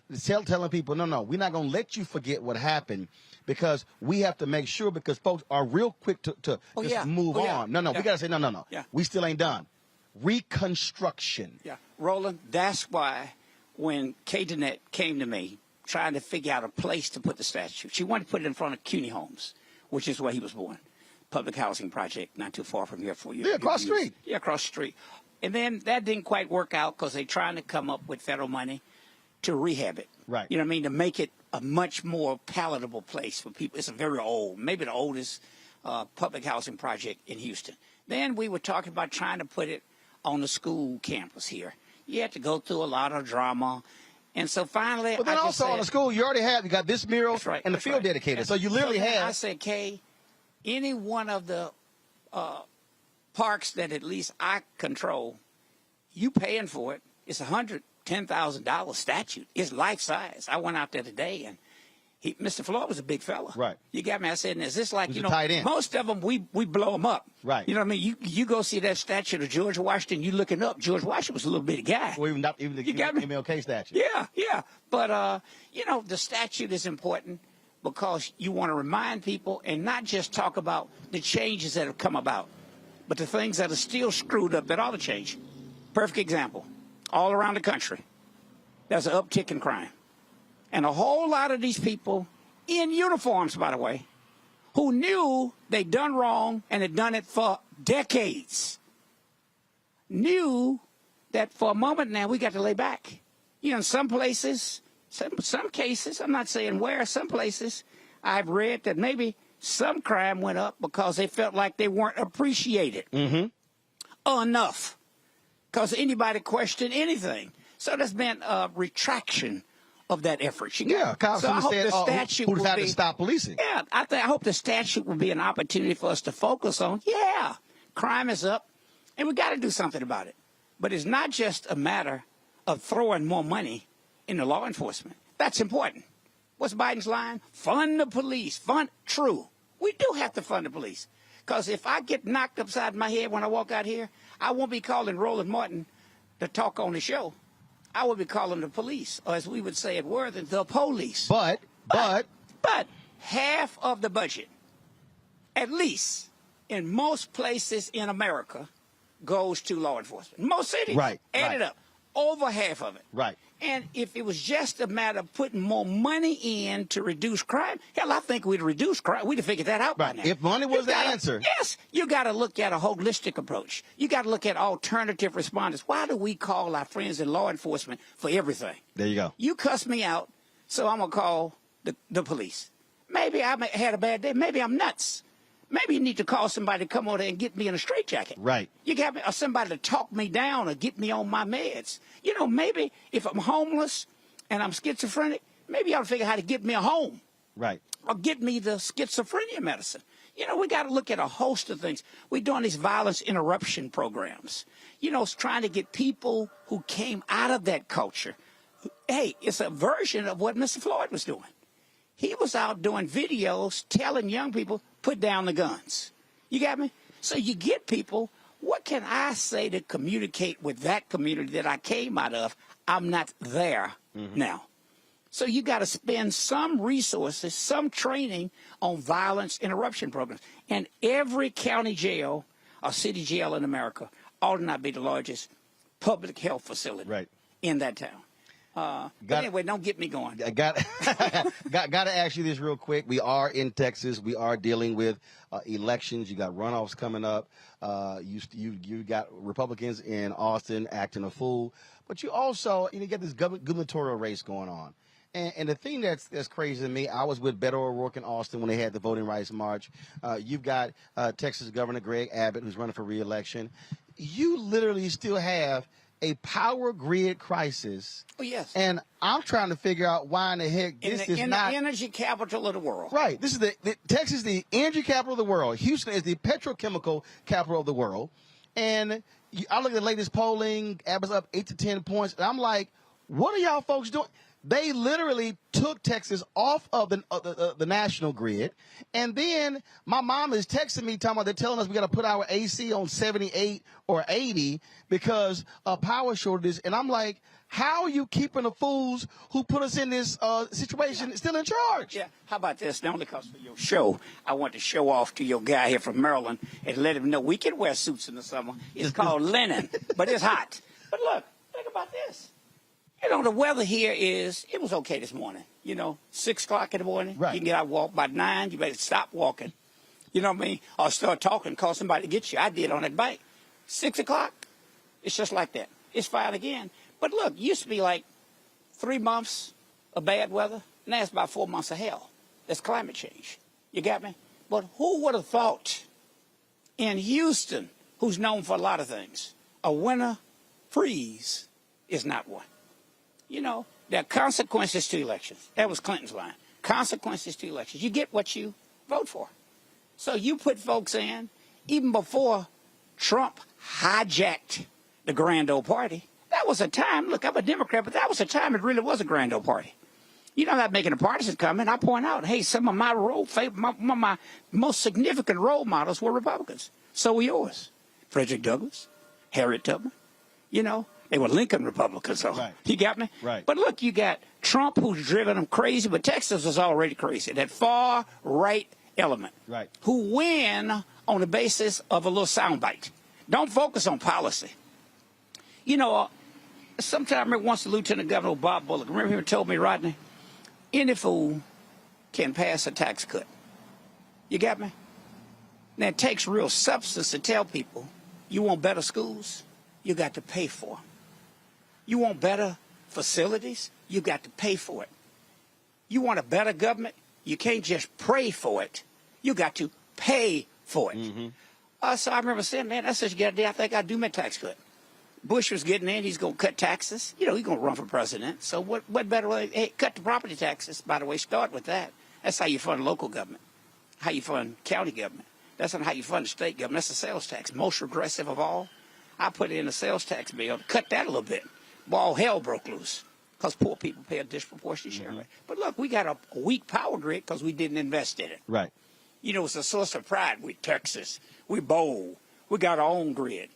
telling people, no, we're not going to let you forget what happened, because we have to make sure, because folks are real quick to just move on. No, we got to say, no. Yeah. We still ain't done. Reconstruction. Yeah. Roland, that's why when Kay Dennett came to me trying to figure out a place to put the statue, she wanted to put it in front of CUNY Homes, which is where he was born. Public housing project not too far from here for you. Yeah, across the street. Yeah, across the street. And then that didn't quite work out because they're trying to come up with federal money to rehab it. Right. You know what I mean? To make it a much more palatable place for people. It's a very old, maybe the oldest public housing project in Houston. Then we were talking about trying to put it on the school campus here. You had to go through a lot of drama. And so finally, but then also on the school, you got this mural and the field dedicated. So you literally have. I said, Kay, any one of the parks that at least I control, you paying for it. It's $110,000 statue. It's life size. I went out there today, and Mr. Floyd was a big fella. Right. You got me. I said, is this like, tight end. Most of them, we blow them up. Right. You know what I mean? You go see that statue of George Washington, you looking up. George Washington was a little bitty guy. Well, even the MLK statue. Yeah. But, the statue is important because you want to remind people and not just talk about the changes that have come about, but the things that are still screwed up that ought to change. Perfect example. All around the country, there's an uptick in crime. And a whole lot of these people, in uniforms, by the way, who knew they'd done wrong and had done it for decades, knew that for a moment now we got to lay back. In some places, some cases, I'm not saying where, some places, I've read that maybe some crime went up because they felt like they weren't appreciated enough. because anybody question anything. So there's been a retraction of that effort. Yeah, so I hope the statute who will decided be, to stop policing. Yeah, I hope the statute will be an opportunity for us to focus on. Yeah, crime is up, and we got to do something about it. But it's not just a matter of throwing more money into law enforcement. That's important. What's Biden's line? Fund the police. True. We do have to fund the police. Because if I get knocked upside my head when I walk out here, I won't be calling Roland Martin to talk on the show. I will be calling the police, or as we would say at Worthing, the police. But half of the budget, at least in most places in America, goes to law enforcement. Most cities. Right. Add it up. Over half of it. Right. And if it was just a matter of putting more money in to reduce crime, hell, I think we'd reduce crime. We'd have figured that out by now. If money was the answer. Yes. You got to look at a holistic approach. You got to look at alternative responders. Why do we call our friends in law enforcement for everything? There you go. You cuss me out, so I'm going to call the police. Maybe I had a bad day. Maybe I'm nuts. Maybe you need to call somebody to come over there and get me in a straitjacket. Right. You got me, or somebody to talk me down or get me on my meds. You know, maybe if I'm homeless and I'm schizophrenic, maybe you ought to figure out how to get me a home. Right. Or get me the schizophrenia medicine. You know, we got to look at a host of things. We're doing these violence interruption programs. You know, it's trying to get people who came out of that culture. Hey, it's a version of what Mr. Floyd was doing. He was out doing videos telling young people, put down the guns. You got me? So you get people, what can I say to communicate with that community that I came out of? I'm not there now. So you got to spend some resources, some training on violence interruption programs. And every county jail or city jail in America ought to not be the largest public health facility in that town. But anyway, don't get me going. I got to ask you this real quick. We are in Texas. We are dealing with elections. You got runoffs coming up. You got Republicans in Austin acting a fool. But you also you get this gubernatorial race going on. And the thing that's crazy to me, I was with Beto O'Rourke in Austin when they had the voting rights march. You've got Texas Governor Greg Abbott, who's running for re-election. You literally still have a power grid crisis. Oh, yes. And I'm trying to figure out why in the heck this is not the energy capital of the world. Right. This is Texas is the energy capital of the world. Houston is the petrochemical capital of the world. And I look at the latest polling, Abbott's up 8 to 10 points, and I'm like, what are y'all folks doing? They literally took Texas off of the national grid. And then my mom is texting me talking about they're telling us we got to put our AC on 78 or 80 because of power shortages. And I'm like, how are you keeping the fools who put us in this situation still in charge? Yeah. How about this? Not only because for your show, I want to show off to your guy here from Maryland and let him know we can wear suits in the summer. It's called linen, but it's hot. But look, think about this. You know, the weather here it was okay this morning. 6 o'clock in the morning. Right. You can get out and walk by 9. You better stop walking. You know what I mean? Or start talking, call somebody to get you. I did on that bike. 6 o'clock, it's just like that. It's fine again. But look, used to be like 3 months of bad weather. Now it's about 4 months of hell. That's climate change. You got me? But who would have thought in Houston, who's known for a lot of things, a winter freeze is not one? There are consequences to elections. That was Clinton's line. Consequences to elections. You get what you vote for. So you put folks in, even before Trump hijacked the grand old party, that was a time, look, I'm a Democrat, but that was a time it really was a grand old party. I'm not making a partisan comment. I point out, hey, some of my my most significant role models were Republicans. So were yours. Frederick Douglass, Harriet Tubman, They were Lincoln Republicans, so you got me? Right. But look, you got Trump, who's driven them crazy, but Texas was already crazy. That far right element, who win on the basis of a little soundbite. Don't focus on policy. Sometime I remember once the Lieutenant Governor Bob Bullock, remember him told me, Rodney, any fool can pass a tax cut. You got me? Now, it takes real substance to tell people, you want better schools, you got to pay for them. You want better facilities? You got to pay for it. You want a better government? You can't just pray for it. You got to pay for it. So I remember saying, man, that's such a good idea. I think I'd do my tax cut. Bush was getting in. He's going to cut taxes. You know, he's going to run for president. So what better way? Hey, cut the property taxes. By the way, start with that. That's how you fund local government. How you fund county government. That's not how you fund the state government. That's the sales tax. Most regressive of all. I put in a sales tax bill to cut that a little bit. Well, all hell broke loose because poor people pay a disproportionate share of it. But look, we got a weak power grid because we didn't invest in it. Right. You know, it's a source of pride. We Texas. We bold. We got our own grid.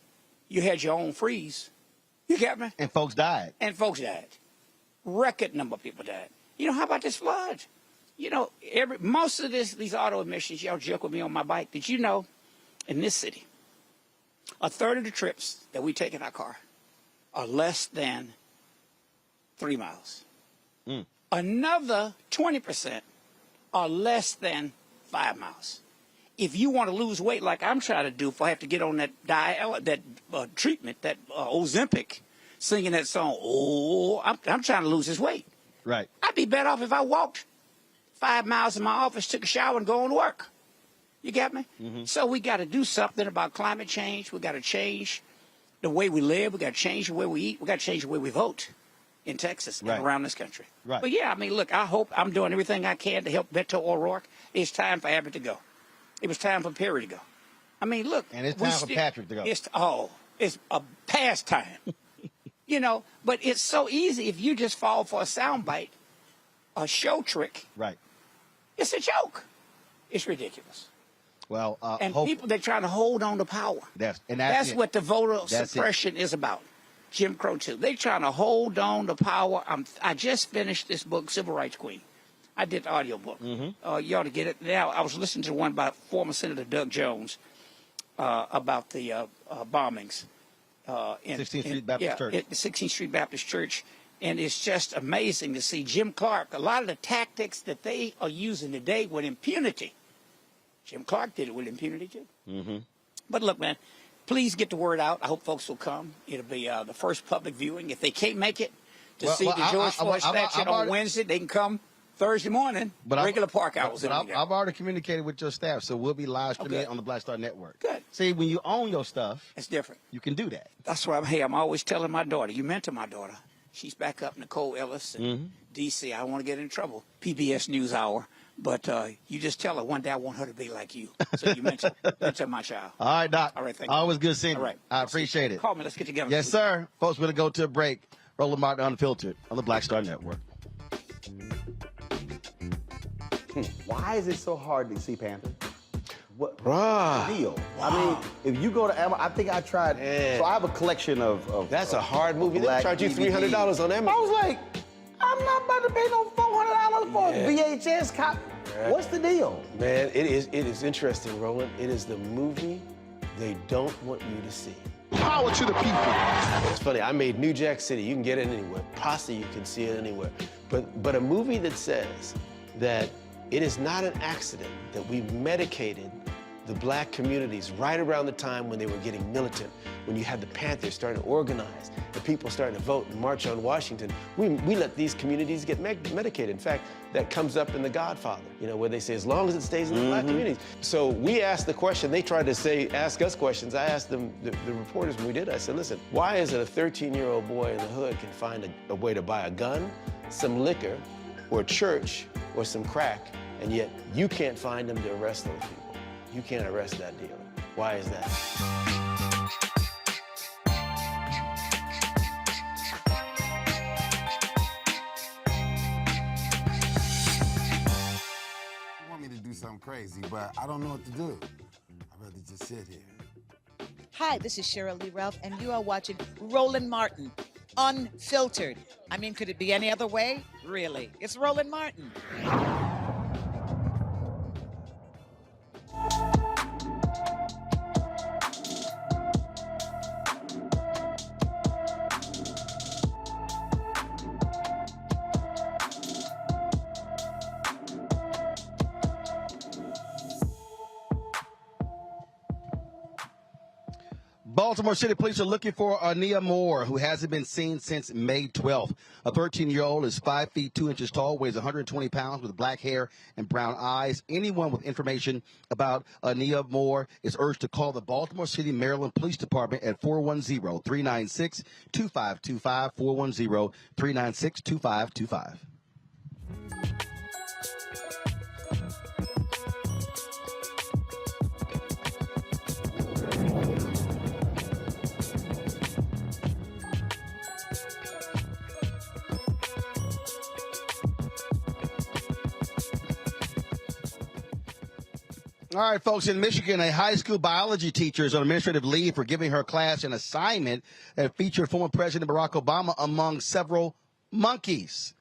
You had your own freeze. You got me? And folks died. Record number of people died. You know, how about this flood? You know, most of these auto emissions, y'all joke with me on my bike. Did you know, in this city, a third of the trips that we take in our car are less than 3 miles. Another 20% are less than 5 miles. If you want to lose weight like I'm trying to do, if I have to get on that treatment, that Ozempic, singing that song, I'm trying to lose this weight. Right. I'd be better off if I walked 5 miles in my office, took a shower, and go on to work. You got me? So we got to do something about climate change. We got to change the way we live. We got to change the way we eat. We got to change the way we vote in Texas and around this country. Right. But yeah, I mean, look, I hope I'm doing everything I can to help Beto O'Rourke. It's time for Abbott to go. It was time for Perry to go. I mean, look. And it's time for Patrick to go. It's a pastime. You know, but it's so easy if you just fall for a soundbite, a show trick. Right. It's a joke. It's ridiculous. Well, and people, they're trying to hold on to power. That's what the voter suppression is about. Jim Crow too. They're trying to hold on to power. I just finished this book, Civil Rights Queen. I did the audio book. You ought to get it. Now, I was listening to one by former Senator Doug Jones about the bombings. 16th Street Baptist Church. The 16th Street Baptist Church. And it's just amazing to see Jim Clarke, a lot of the tactics that they are using today with impunity. Jim Clarke did it with impunity too. But look, man, please get the word out. I hope folks will come. It'll be the first public viewing. If they can't make it to see the George Floyd statue on Wednesday, they can come Thursday morning, regular park hours. I've already communicated with your staff, so we'll be live streaming it on the Black Star Network. Good. See, when you own your stuff, it's different. You can do that. That's why I'm always telling my daughter, you mentor my daughter. She's back up, Nicole Ellis in D.C. I don't want to get in trouble. PBS NewsHour. But you just tell her one day I want her to be like you. So you mentor my child. All right, Doc. All right, thank you. Always good seeing you. All right. I appreciate it. Call me. Let's get together. Yes, sir. Folks, we're going to go to a break. Roland Martin Unfiltered on the Black Star Network. Why is it so hard to see Panther? What deal? Wow. I mean, if you go to Amazon, I think I tried. So I have a collection of That's a hard movie. They charge you $300 on Amazon. I was like, I'm not about to pay no $400 for a VHS copy. What's the deal? Man, it is interesting, Roland. It is the movie they don't want you to see. Power to the people. It's funny. I made New Jack City. You can get it anywhere. Pasta, you can see it anywhere. But a movie that says that it is not an accident that we medicated the black communities right around the time when they were getting militant, when you had the Panthers starting to organize, the people starting to vote and march on Washington. We let these communities get medicated. In fact, that comes up in The Godfather, you know, where they say, as long as it stays in the black communities. So we asked the question, they tried to ask us questions. I asked them, the reporters when we did, I said, listen, why is it a 13-year-old boy in the hood can find a way to buy a gun, some liquor, or a church, or some crack, and yet you can't find them to arrest those people? You can't arrest that dealer. Why is that? You want me to do something crazy, but I don't know what to do. I'd rather just sit here. Hi, this is Cheryl Lee Ralph, and you are watching Roland Martin, Unfiltered. I mean, could it be any other way? Really? It's Roland Martin. Baltimore City Police are looking for Ania Moore, who hasn't been seen since May 12th. A 13-year-old is 5 feet 2 inches tall, weighs 120 pounds, with black hair and brown eyes. Anyone with information about Ania Moore is urged to call the Baltimore City, Maryland Police Department at 410-396-2525, 410-396-2525. All right, folks, in Michigan, a high school biology teacher is on administrative leave for giving her class an assignment that featured former President Barack Obama among several monkeys.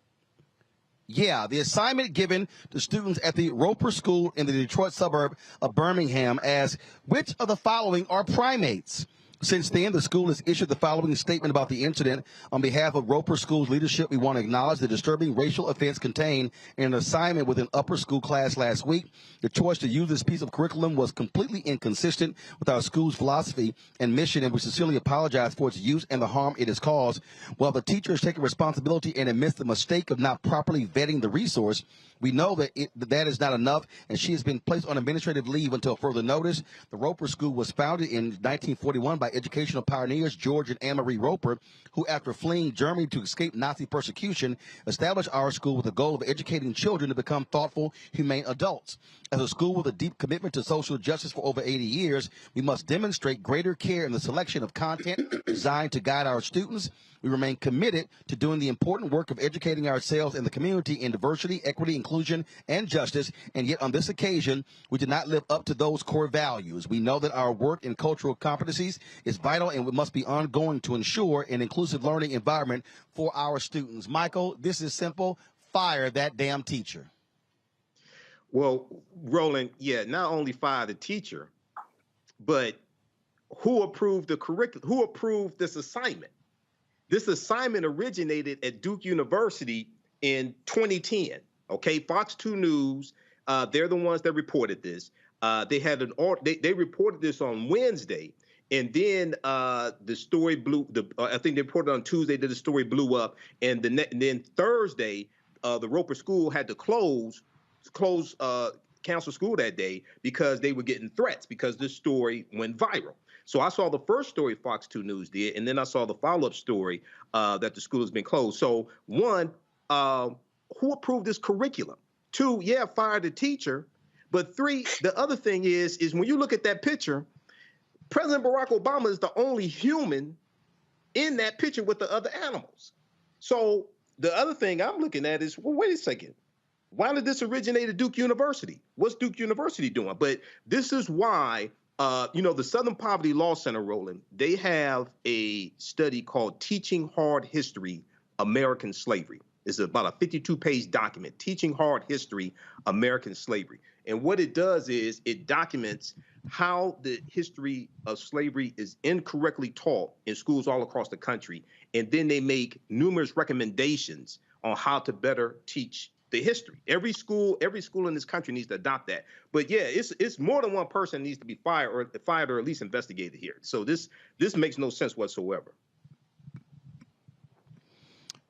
Yeah, the assignment given to students at the Roper School in the Detroit suburb of Birmingham as which of the following are primates? Since then, the school has issued the following statement about the incident. On behalf of Roper School's leadership, we want to acknowledge the disturbing racial offense contained in an assignment with an upper school class last week. The choice to use this piece of curriculum was completely inconsistent with our school's philosophy and mission, and we sincerely apologize for its use and the harm it has caused. While the teacher has taken responsibility and admits the mistake of not properly vetting the resource, we know that that is not enough, and she has been placed on administrative leave until further notice. The Roper School was founded in 1941 by educational pioneers George and Anne-Marie Roper, who, after fleeing Germany to escape Nazi persecution, established our school with the goal of educating children to become thoughtful, humane adults. As a school with a deep commitment to social justice for over 80 years, we must demonstrate greater care in the selection of content designed to guide our students. We remain committed to doing the important work of educating ourselves and the community in diversity, equity, inclusion, and justice, and yet on this occasion, we did not live up to those core values. We know that our work in cultural competencies is vital, and it must be ongoing to ensure an inclusive learning environment for our students. Michael, this is simple. Fire that damn teacher. Well, Roland, yeah, not only fire the teacher, but who approved the curriculum? Who approved this assignment? This assignment originated at Duke University in 2010. Okay, Fox 2 News, they're the ones that reported this. They had they reported this on Wednesday, and then the story blew. I think they reported on Tuesday that the story blew up, and then Thursday, the Roper School had to cancel school that day because they were getting threats because this story went viral. So I saw the first story Fox 2 News did, and then I saw the follow-up story that the school has been closed. So one, who approved this curriculum? Two, yeah, fire the teacher. But three, the other thing is when you look at that picture, President Barack Obama is the only human in that picture with the other animals. So the other thing I'm looking at is, well, wait a second. Why did this originate at Duke University? What's Duke University doing? But this is why, the Southern Poverty Law Center, Roland, they have a study called Teaching Hard History, American Slavery. It's about a 52-page document, Teaching Hard History, American Slavery. And what it does is it documents how the history of slavery is incorrectly taught in schools all across the country. And then they make numerous recommendations on how to better teach the history. Every school in this country needs to adopt that. But yeah, it's more than one person needs to be fired or at least investigated here. So this makes no sense whatsoever.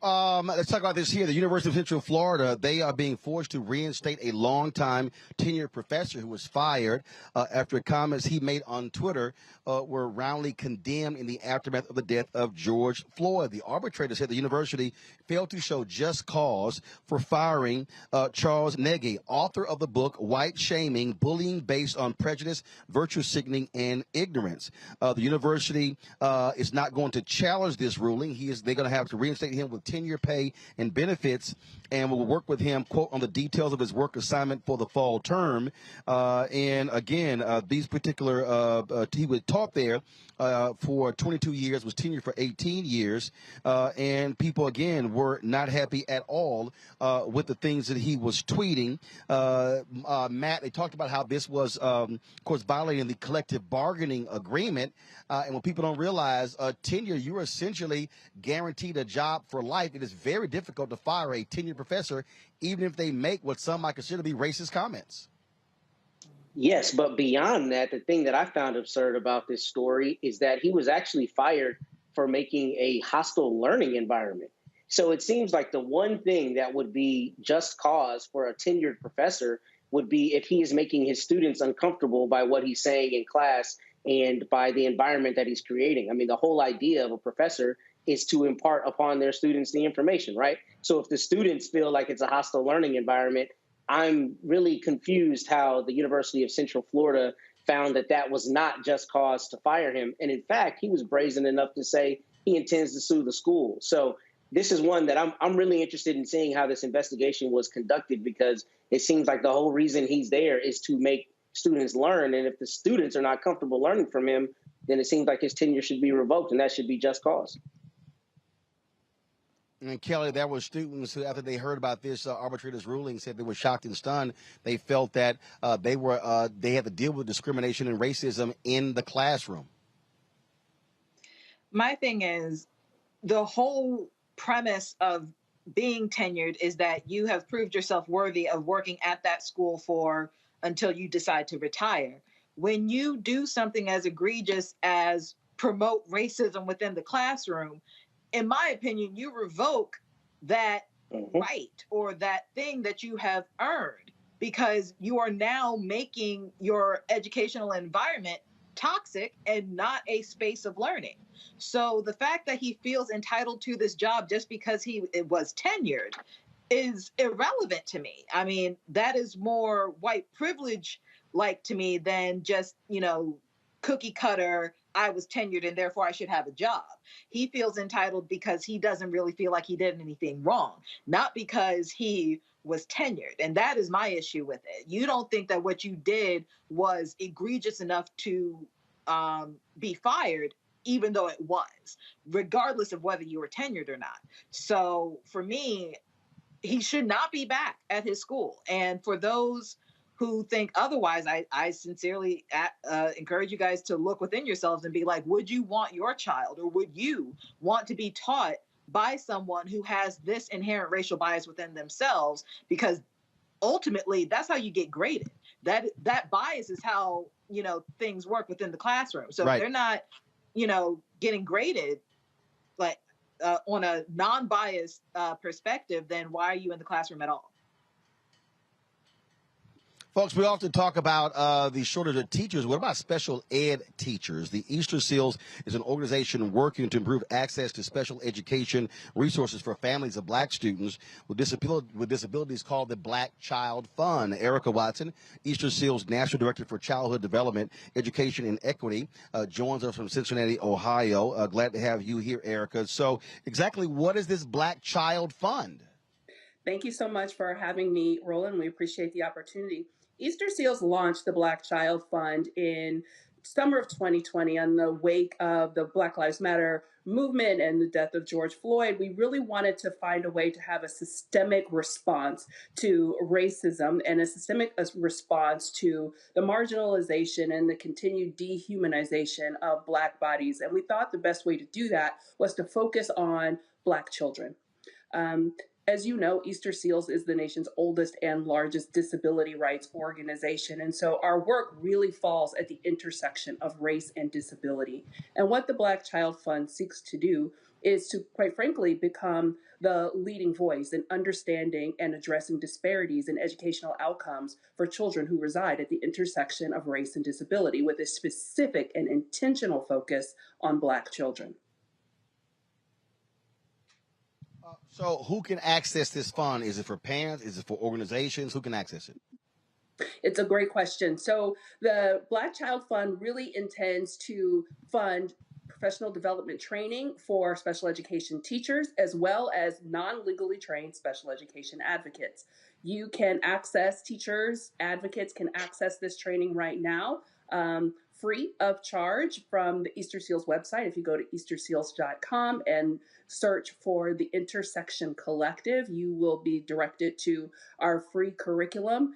Let's talk about this here. The University of Central Florida, they are being forced to reinstate a longtime tenured professor who was fired after comments he made on Twitter were roundly condemned in the aftermath of the death of George Floyd. The arbitrator said the university failed to show just cause for firing Charles Negi, author of the book White Shaming, Bullying Based on Prejudice, Virtue Signaling, and Ignorance. The university is not going to challenge this ruling. They're going to have to reinstate him with tenure pay and benefits, and will work with him, quote, on the details of his work assignment for the fall term. And again, these particular, he was taught there for 22 years, was tenured for 18 years, and people, again, were not happy at all with the things that he was tweeting. Matt, they talked about how this was, of course, violating the collective bargaining agreement, and when people don't realize tenure, you're essentially guaranteed a job for life. It is very difficult to fire a tenured professor, even if they make what some might consider to be racist comments. Yes, but beyond that, the thing that I found absurd about this story is that he was actually fired for making a hostile learning environment. So it seems like the one thing that would be just cause for a tenured professor would be if he is making his students uncomfortable by what he's saying in class and by the environment that he's creating. I mean, the whole idea of a professor is to impart upon their students the information, right? So if the students feel like it's a hostile learning environment, I'm really confused how the University of Central Florida found that that was not just cause to fire him. And in fact, he was brazen enough to say he intends to sue the school. So this is one that I'm really interested in seeing how this investigation was conducted, because it seems like the whole reason he's there is to make students learn. And if the students are not comfortable learning from him, then it seems like his tenure should be revoked, and that should be just cause. And Kelly, there were students who, after they heard about this arbitrator's ruling, said they were shocked and stunned. They felt that they had to deal with discrimination and racism in the classroom. My thing is, the whole premise of being tenured is that you have proved yourself worthy of working at that school for until you decide to retire. When you do something as egregious as promote racism within the classroom, in my opinion, you revoke that right or that thing that you have earned, because you are now making your educational environment toxic and not a space of learning. So the fact that he feels entitled to this job just because he was tenured is irrelevant to me. I mean, that is more white privilege like to me than just, cookie cutter, I was tenured and therefore I should have a job. He feels entitled because he doesn't really feel like he did anything wrong, not because he was tenured. And that is my issue with it. You don't think that what you did was egregious enough to be fired, even though it was, regardless of whether you were tenured or not. So for me, he should not be back at his school. And for those who think otherwise, I sincerely encourage you guys to look within yourselves and be like, would you want your child, or would you want to be taught by someone who has this inherent racial bias within themselves? Because ultimately, that's how you get graded. That bias is how, things work within the classroom. So if they're not, getting graded like on a non-biased perspective, then why are you in the classroom at all? Folks, we often talk about the shortage of teachers. What about special ed teachers? The Easter Seals is an organization working to improve access to special education resources for families of black students with disabilities called the Black Child Fund. Erica Watson, Easter Seals National Director for Childhood Development, Education, and Equity, joins us from Cincinnati, Ohio. Glad to have you here, Erica. So exactly what is this Black Child Fund? Thank you so much for having me, Roland. We appreciate the opportunity. Easter Seals launched the Black Child Fund in summer of 2020 on the wake of the Black Lives Matter movement and the death of George Floyd. We really wanted to find a way to have a systemic response to racism and a systemic response to the marginalization and the continued dehumanization of Black bodies. And we thought the best way to do that was to focus on Black children. As you know, Easter Seals is the nation's oldest and largest disability rights organization. And so our work really falls at the intersection of race and disability. And what the Black Child Fund seeks to do is to, quite frankly, become the leading voice in understanding and addressing disparities in educational outcomes for children who reside at the intersection of race and disability, with a specific and intentional focus on Black children. So who can access this fund? Is it for parents? Is it for organizations? Who can access it? It's a great question. So the Black Child Fund really intends to fund professional development training for special education teachers, as well as non-legally trained special education advocates. You can access, teachers, advocates can access this training right now, free of charge from the Easter Seals website. If you go to easterseals.com and search for the Intersection Collective, you will be directed to our free curriculum,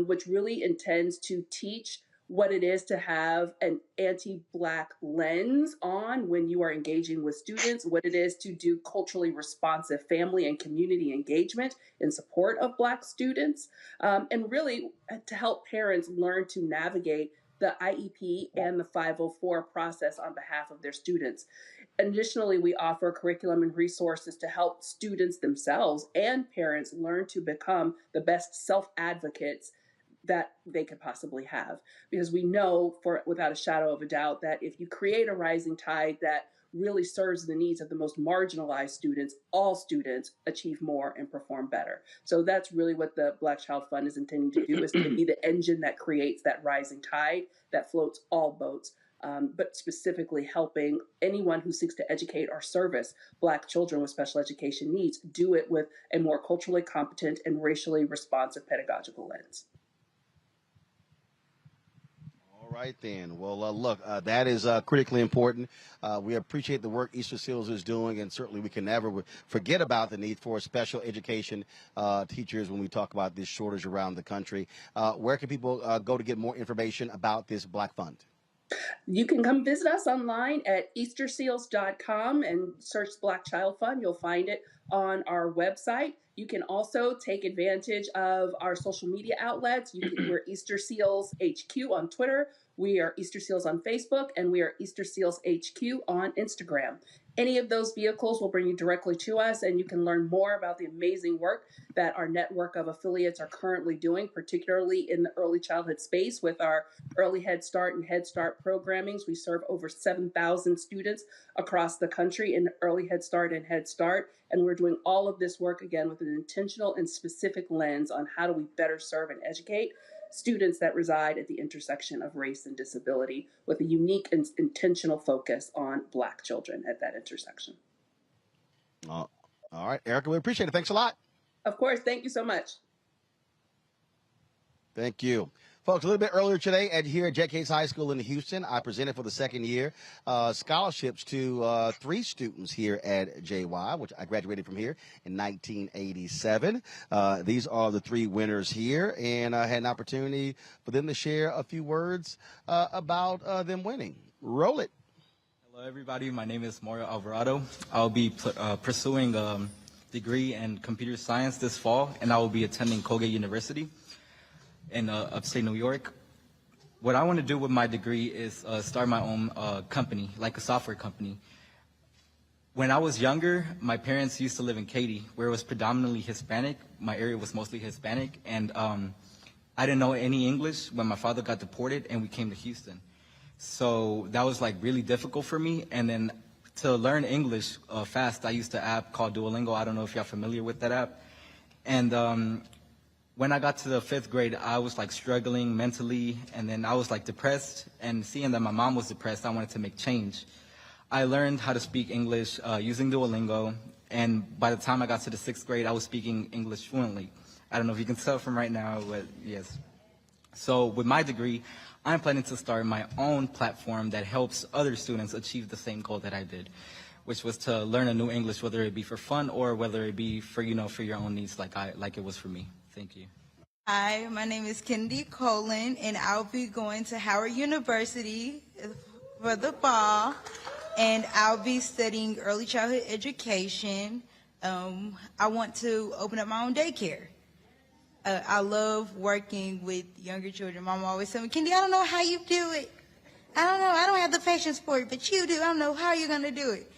which really intends to teach what it is to have an anti-Black lens on when you are engaging with students, what it is to do culturally responsive family and community engagement in support of Black students, and really to help parents learn to navigate the IEP and the 504 process on behalf of their students. Additionally, we offer curriculum and resources to help students themselves and parents learn to become the best self-advocates that they could possibly have. Because we know without a shadow of a doubt that if you create a rising tide that really serves the needs of the most marginalized students, all students achieve more and perform better. So that's really what the Black Child Fund is intending to do, is to be the engine that creates that rising tide that floats all boats. But specifically helping anyone who seeks to educate or service Black children with special education needs do it with a more culturally competent and racially responsive pedagogical lens. All right, then. Well, look, that is critically important. We appreciate the work Easter Seals is doing, and certainly we can never forget about the need for special education teachers when we talk about this shortage around the country. Where can people go to get more information about this Black Fund? You can come visit us online at easterseals.com and search Black Child Fund. You'll find it on our website. You can also take advantage of our social media outlets. We're Easter Seals HQ on Twitter. We are Easter Seals on Facebook, and we are Easter Seals HQ on Instagram. Any of those vehicles will bring you directly to us, and you can learn more about the amazing work that our network of affiliates are currently doing, particularly in the early childhood space with our Early Head Start and Head Start programmings. We serve over 7,000 students across the country in Early Head Start and Head Start, and we're doing all of this work, again, with an intentional and specific lens on how do we better serve and educate students that reside at the intersection of race and disability, with a unique and intentional focus on Black children at that intersection. All right, Erica, we appreciate it. Thanks a lot. Of course. Thank you so much. Thank you. Folks, a little bit earlier today here at Yakes High School in Houston, I presented for the second year scholarships to 3 students here at JY, which I graduated from here in 1987. These are the 3 winners here, and I had an opportunity for them to share a few words about them winning. Roll it. Hello, everybody. My name is Mario Alvarado. I'll be pursuing a degree in computer science this fall, and I will be attending Colgate University in upstate New York. What I want to do with my degree is start my own company, like a software company. When I was younger, my parents used to live in Katy, where it was predominantly Hispanic. My area was mostly Hispanic, and I didn't know any English when my father got deported and we came to Houston. So that was like really difficult for me. And then to learn English fast, I used an app called Duolingo. I don't know if y'all familiar with that app. And when I got to the 5th grade, I was like struggling mentally, and then I was like depressed, and seeing that my mom was depressed, I wanted to make change. I learned how to speak English using Duolingo, and by the time I got to the 6th grade, I was speaking English fluently. I don't know if you can tell from right now, but yes. So with my degree, I'm planning to start my own platform that helps other students achieve the same goal that I did, which was to learn a new English, whether it be for fun or whether it be for, for your own needs like it was for me. Thank you. Hi, my name is Kendi Colin, and I'll be going to Howard University for the fall, and I'll be studying early childhood education. I want to open up my own daycare. I love working with younger children. Mama always tell me, Kendi, I don't know how you do it. I don't know. I don't have the patience for it, but you do. I don't know how you're going to do it.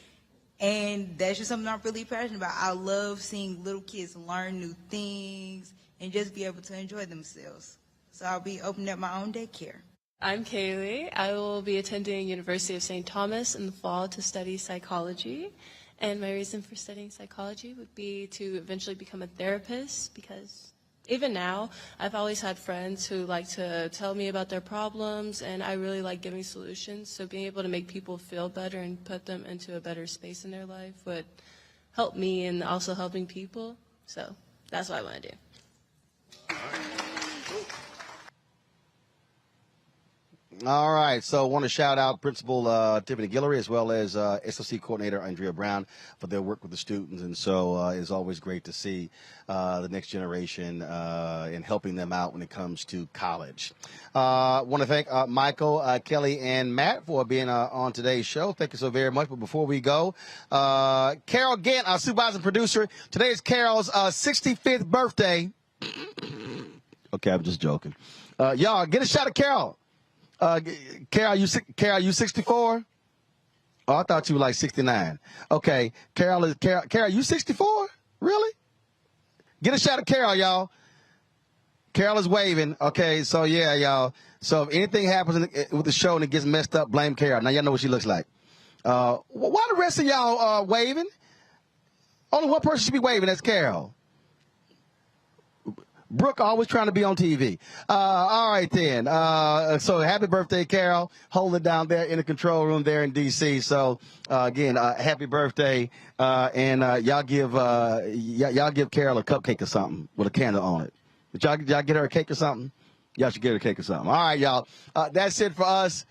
And that's just something I'm really passionate about. I love seeing little kids learn new things and just be able to enjoy themselves. So I'll be opening up my own daycare. I'm Kaylee. I will be attending University of St. Thomas in the fall to study psychology. And my reason for studying psychology would be to eventually become a therapist, because even now, I've always had friends who like to tell me about their problems, and I really like giving solutions. So being able to make people feel better and put them into a better space in their life would help me, and also helping people. So that's what I want to do. All right, so I want to shout out Principal Tiffany Guillory as well as SLC Coordinator Andrea Brown for their work with the students. And so it's always great to see the next generation and helping them out when it comes to college. I want to thank Michael, Kelly, and Matt for being on today's show. Thank you so very much. But before we go, Carol Gant, our supervising producer, today is Carol's 65th birthday. Okay, I'm just joking. Y'all, get a shot of Carol. Carol, you 64? Oh, I thought you were like 69. Okay, Carol, you 64? Really? Get a shot of Carol, y'all. Carol is waving. Okay, so yeah, y'all. So if anything happens with the show and it gets messed up, blame Carol. Now y'all know what she looks like. Why the rest of y'all waving? Only one person should be waving. That's Carol. Brooke always trying to be on TV. All right, then. So happy birthday, Carol. Hold it down there in the control room there in D.C. So, again, happy birthday. And y'all give Carol a cupcake or something with a candle on it. Did y'all get her a cake or something? Y'all should get her a cake or something. All right, y'all. That's it for us.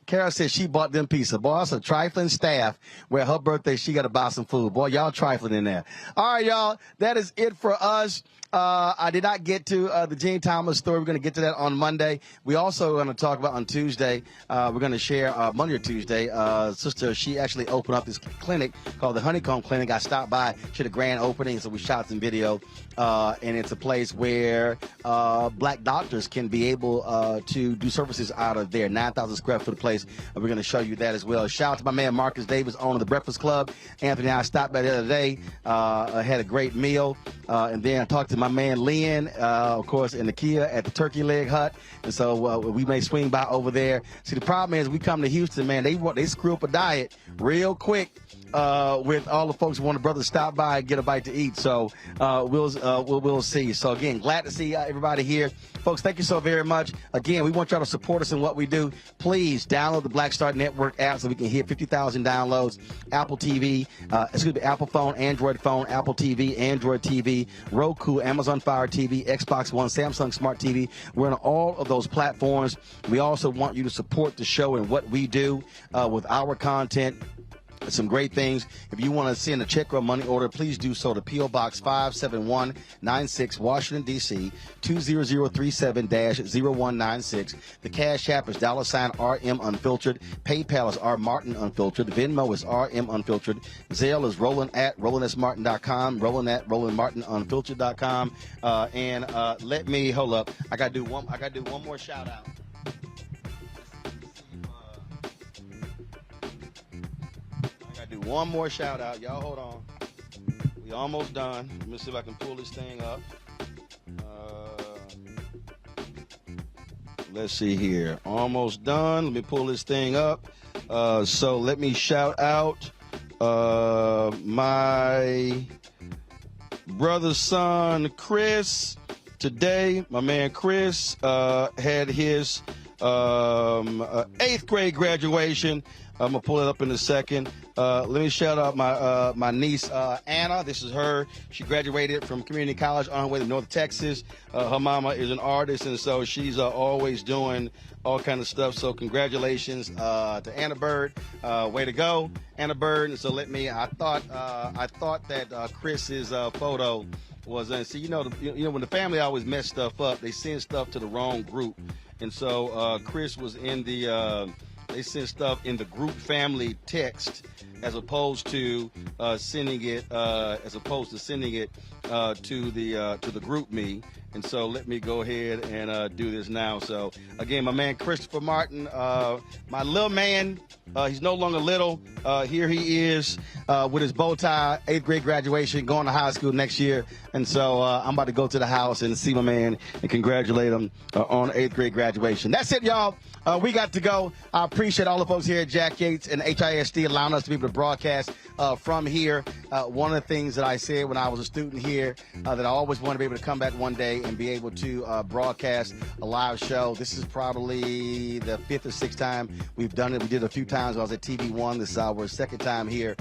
Carol said she bought them pizza. Boy, that's a trifling staff where her birthday, she got to buy some food. Boy, y'all trifling in there. All right, y'all. That is it for us. I did not get to the Gene Thomas story. We're going to get to that on Monday. We also are going to talk about on Tuesday. We're going to share Monday or Tuesday. Sister, she actually opened up this clinic called the Honeycomb Clinic. I stopped by. She had a grand opening, so we shot some video. And it's a place where black doctors can be able to do services out of there. 9,000 square foot place. We're going to show you that as well. Shout out to my man Marcus Davis, owner of the Breakfast Club. Anthony and I stopped by the other day. Had a great meal. And then I talked to my man Lynn, of course, in the Kia at the Turkey Leg Hut. And so we may swing by over there. See, the problem is we come to Houston, man, they screw up a diet real quick. With all the folks who want a brother to stop by and get a bite to eat. So we'll see. So again, glad to see everybody here. Folks, thank you so very much. Again, we want y'all to support us in what we do. Please download the Black Star Network app so we can hit 50,000 downloads. Apple TV, Apple phone, Android phone, Apple TV, Android TV, Roku, Amazon Fire TV, Xbox One, Samsung Smart TV. We're on all of those platforms. We also want you to support the show and what we do with our content. Some great things. If you want to send a check or a money order, please do so to P.O. Box 57196, Washington, D.C., 20037-0196. The Cash App is $RM Unfiltered. PayPal is R Martin Unfiltered. Venmo is RM Unfiltered. Zelle is Roland at RolandSMartin.com. Roland at RolandMartinUnfiltered.com. And let me hold up. I gotta do one more shout out. Do one more shout out. Y'all hold on. We almost done. Let me see if I can pull this thing up. Let's see here. Almost done. Let me pull this thing up. So let me shout out my brother's son, Chris. Today, my man Chris had his 8th grade graduation. I'm going to pull it up in a second. Let me shout out my niece, Anna. This is her. She graduated from community college on her way to North Texas. Her mama is an artist, and so she's always doing all kind of stuff. So congratulations to Anna Bird. Way to go, Anna Bird. And so I thought that Chris's photo was, see, you know, when the family always mess stuff up, they send stuff to the wrong group. And so Chris was in the... They send stuff in the group family text as opposed to sending it to the group me. And so let me go ahead and do this now. So again, my man Christopher Martin, my little man, he's no longer little. Here he is with his bow tie, 8th grade graduation, going to high school next year. And so I'm about to go to the house and see my man and congratulate him on 8th grade graduation. That's it, y'all. We got to go. I appreciate all the folks here at Jack Yates and HISD allowing us to be able to broadcast from here. One of the things that I said when I was a student here, that I always wanted to be able to come back one day and be able to broadcast a live show. This is probably the 5th or 6th time we've done it. We did it a few times when I was at TV1. This is our 2nd time here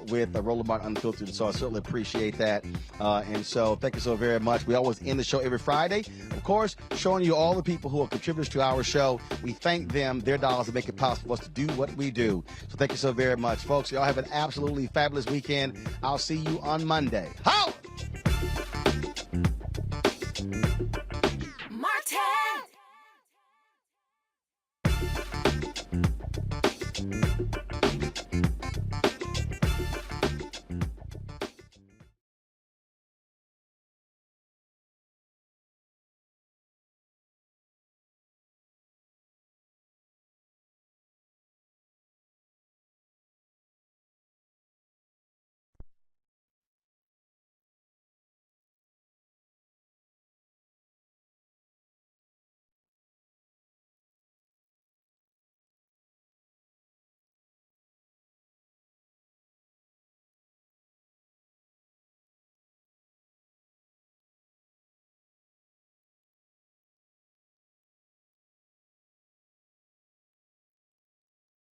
with Roland Martin Unfiltered, so I certainly appreciate that. And so thank you so very much. We always end the show every Friday, of course, showing you all the people who are contributors to our show. We thank them. Their dollars make it possible for us to do what we do. So thank you so very much, folks. Y'all have an absolutely fabulous weekend. I'll see you on Monday. How?